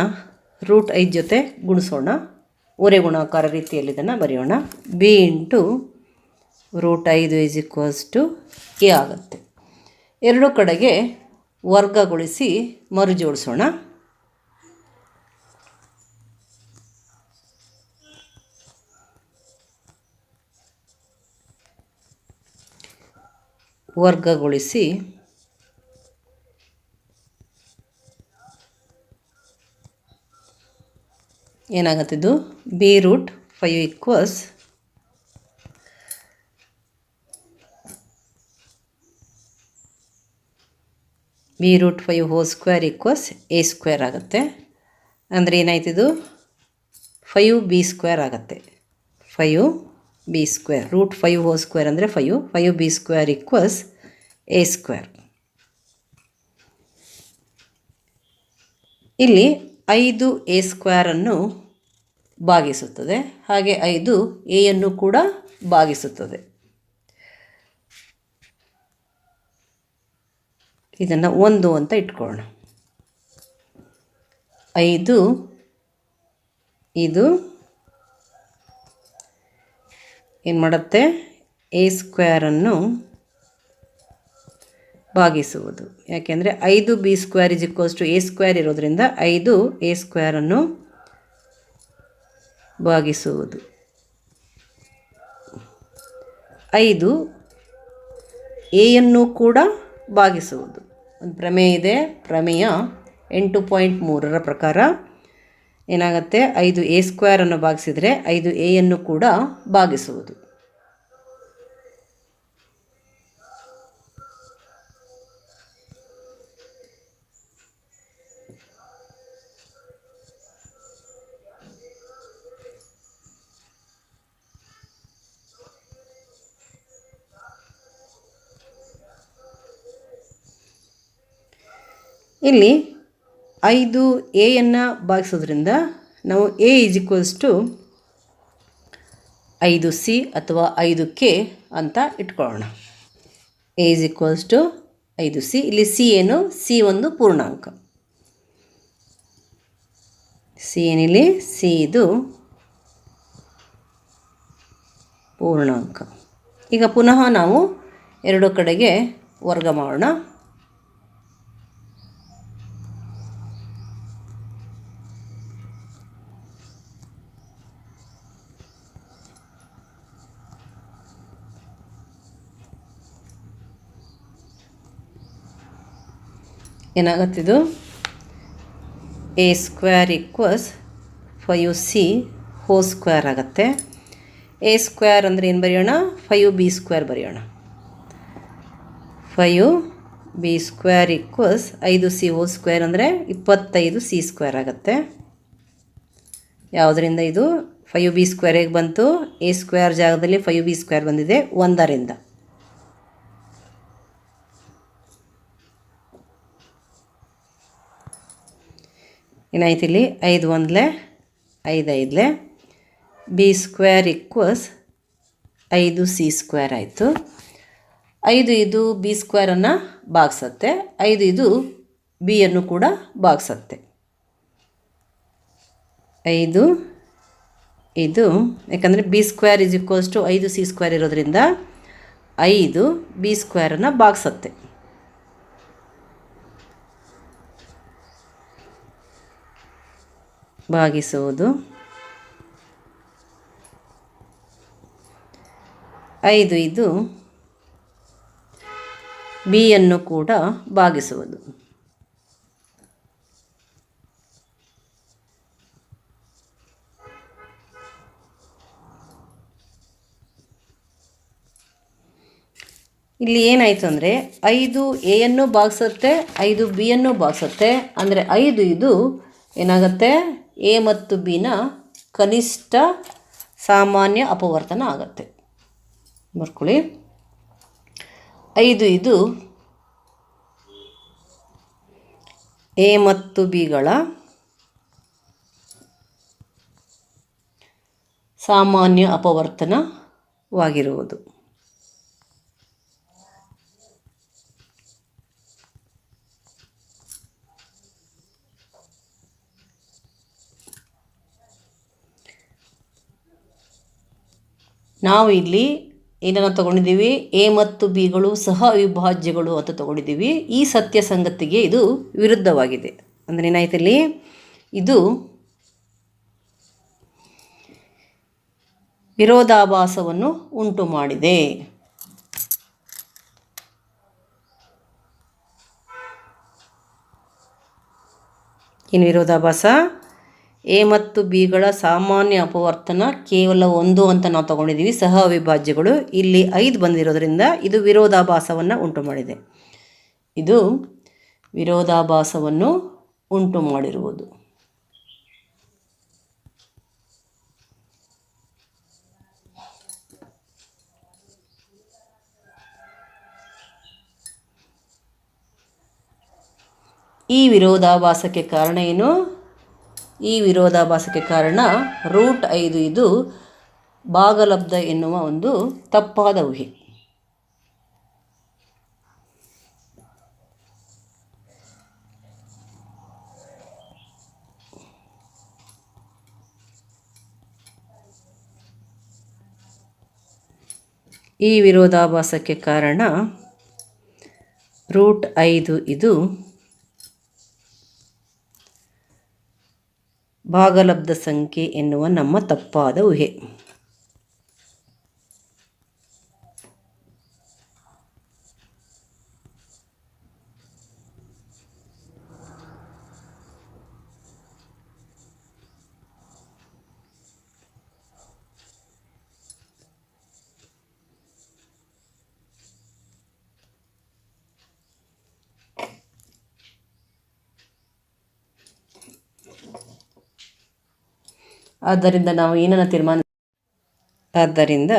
√5 ಜೊತೆ ಗುಣಿಸೋಣ. ಓರೆ ಗುಣಾಕಾರ ರೀತಿಯಲ್ಲಿ ಇದನ್ನು ಬರೆಯೋಣ. b ಇಂಟು √5 a ಆಗುತ್ತೆ. ಎರಡು ಕಡೆಗೆ ವರ್ಗಗೊಳಿಸಿ ಮರುಜೋಡಿಸೋಣ. ವರ್ಗಗೊಳಿಸಿ ಏನಾಗುತ್ತಿದ್ದು b√5 equals b√5 whole square equals a² ಆಗುತ್ತೆ. ಅಂದರೆ ಏನಾಯ್ತಿದು 5b² ಆಗುತ್ತೆ. 5b². √5 ಹೋಲ್ ಸ್ಕ್ವೇರ್ ಅಂದರೆ 5b² ಈಕ್ವಲ್ಸ್ a². ಇಲ್ಲಿ 5a² ಅನ್ನು ಭಾಗಿಸುತ್ತದೆ, ಹಾಗೆ 5 a ಕೂಡ ಭಾಗಿಸುತ್ತದೆ. ಇದನ್ನು 1 ಅಂತ ಇಟ್ಕೊಳ್ಳೋಣ. 5 ಇದು ಏನು ಮಾಡುತ್ತೆ, a² ಅನ್ನು ಭಾಗಿಸುವುದು. ಯಾಕೆಂದರೆ 5b² a² ಇರೋದರಿಂದ 5a² ಅನ್ನು ಭಾಗಿಸುವುದು. 5 a ಕೂಡ ಭಾಗಿಸುವುದು. ಒಂದು ಪ್ರಮೇಯ ಇದೆ. ಪ್ರಮೇಯ 8.3 ಪ್ರಕಾರ ಏನಾಗುತ್ತೆ, 5a² ಅನ್ನು ಭಾಗಿಸಿದರೆ 5a ಕೂಡ ಭಾಗಿಸುವುದು. ಇಲ್ಲಿ 5a ಭಾಗಿಸೋದ್ರಿಂದ ನಾವು a = 5c ಅಥವಾ 5k ಅಂತ ಇಟ್ಕೊಳ್ಳೋಣ. a = 5c. ಇಲ್ಲಿ c ಏನು, c ಒಂದು ಪೂರ್ಣಾಂಕ. c ಏನಿಲ್ಲಿ, c ಇದು ಪೂರ್ಣಾಂಕ. ಈಗ ಪುನಃ ನಾವು ಎರಡು ಕಡೆಗೆ ವರ್ಗ ಮಾಡೋಣ. ಏನಾಗುತ್ತಿದ್ದು a² equals 5c whole square ಆಗುತ್ತೆ. a² ಅಂದರೆ ಏನು ಬರೆಯೋಣ, 5b² ಬರೆಯೋಣ. 5b² equals 5c whole square ಅಂದರೆ 25c² ಆಗುತ್ತೆ. ಯಾವುದರಿಂದ ಇದು 5b² ಹೇಗೆ ಬಂತು, a² ಜಾಗದಲ್ಲಿ 5b² ಬಂದಿದೆ 1ರಿಂದ. ಏನಾಯ್ತು ಇಲ್ಲಿ, 5 1 5 5 b² ಈಕ್ವಲ್ಸ್ 5c² ಆಯಿತು. 5 ಇದು b² ಅನ್ನು ಭಾಗಿಸುತ್ತೆ, 5 ಇದು b ಕೂಡ ಭಾಗಿಸುತ್ತೆ. 5 ಇದು ಯಾಕಂದರೆ b² = 5c² ಇರೋದ್ರಿಂದ 5 b² ಅನ್ನು ಭಾಗಿಸುತ್ತೆ. ಭಾಗಿಸುವುದು 5 ಇದು b ಕೂಡ ಭಾಗಿಸುವುದು. ಇಲ್ಲಿ ಏನಾಯಿತು ಅಂದರೆ 5a ಭಾಗಿಸುತ್ತೆ, 5b ಭಾಗಿಸುತ್ತೆ. ಅಂದರೆ 5 ಇದು ಏನಾಗುತ್ತೆ, a ಮತ್ತು bನ ಕನಿಷ್ಠ ಸಾಮಾನ್ಯ ಅಪವರ್ತನ ಆಗುತ್ತೆ. ಬರ್ಕೊಳ್ಳಿ, 5 ಇದು a ಮತ್ತು bಗಳ ಸಾಮಾನ್ಯ ಅಪವರ್ತನವಾಗಿರುವುದು. ನಾವು ಇಲ್ಲಿ ಏನನ್ನು ತಗೊಂಡಿದ್ದೀವಿ, ಎ ಮತ್ತು ಬಿಗಳು ಸಹ ಅವಿಭಾಜ್ಯಗಳು ಅಂತ ತಗೊಂಡಿದ್ದೀವಿ. ಈ ಸತ್ಯ ಸಂಗತಿಗೆ ಇದು ವಿರುದ್ಧವಾಗಿದೆ. ಅಂದರೆ ಏನಾಯ್ತು ಇಲ್ಲಿ, ಇದು ವಿರೋಧಾಭಾಸವನ್ನು ಉಂಟು ಮಾಡಿದೆ. ಏನು ವಿರೋಧಾಭಾಸ? ಎ ಮತ್ತು ಬಿಗಳ ಸಾಮಾನ್ಯ ಅಪವರ್ತನ ಕೇವಲ 1 ಅಂತ ನಾವು ತಗೊಂಡಿದ್ದೀವಿ, ಸಹ ಅವಿಭಾಜ್ಯಗಳು. ಇಲ್ಲಿ 5 ಬಂದಿರೋದ್ರಿಂದ ಇದು ವಿರೋಧಾಭಾಸವನ್ನು ಉಂಟು ಮಾಡಿದೆ. ಇದು ವಿರೋಧಾಭಾಸವನ್ನು ಉಂಟು ಮಾಡಿರುವುದು. ಈ ವಿರೋಧಾಭಾಸಕ್ಕೆ ಕಾರಣ ಏನು? ಈ ವಿರೋಧಾಭಾಸಕ್ಕೆ ಕಾರಣ √5 ಇದು ಭಾಗಲಬ್ಧ ಎನ್ನುವ ಒಂದು ತಪ್ಪಾದ ಊಹೆ. ಈ ವಿರೋಧಾಭಾಸಕ್ಕೆ ಕಾರಣ √5 ಇದು ಭಾಗಲಬ್ಧ ಸಂಖ್ಯೆ ಎನ್ನುವ ನಮ್ಮ ತಪ್ಪಾದ ಊಹೆ. ಆದ್ದರಿಂದ ನಾವು ಏನನ್ನು ತೀರ್ಮಾನ, ಆದ್ದರಿಂದ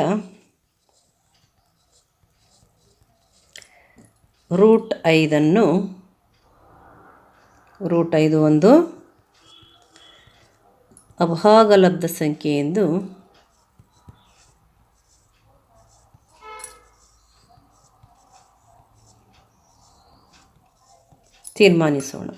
√5 ಒಂದು ಅಭಾಗಲಬ್ಧ ಸಂಖ್ಯೆ ಎಂದು ತೀರ್ಮಾನಿಸೋಣ.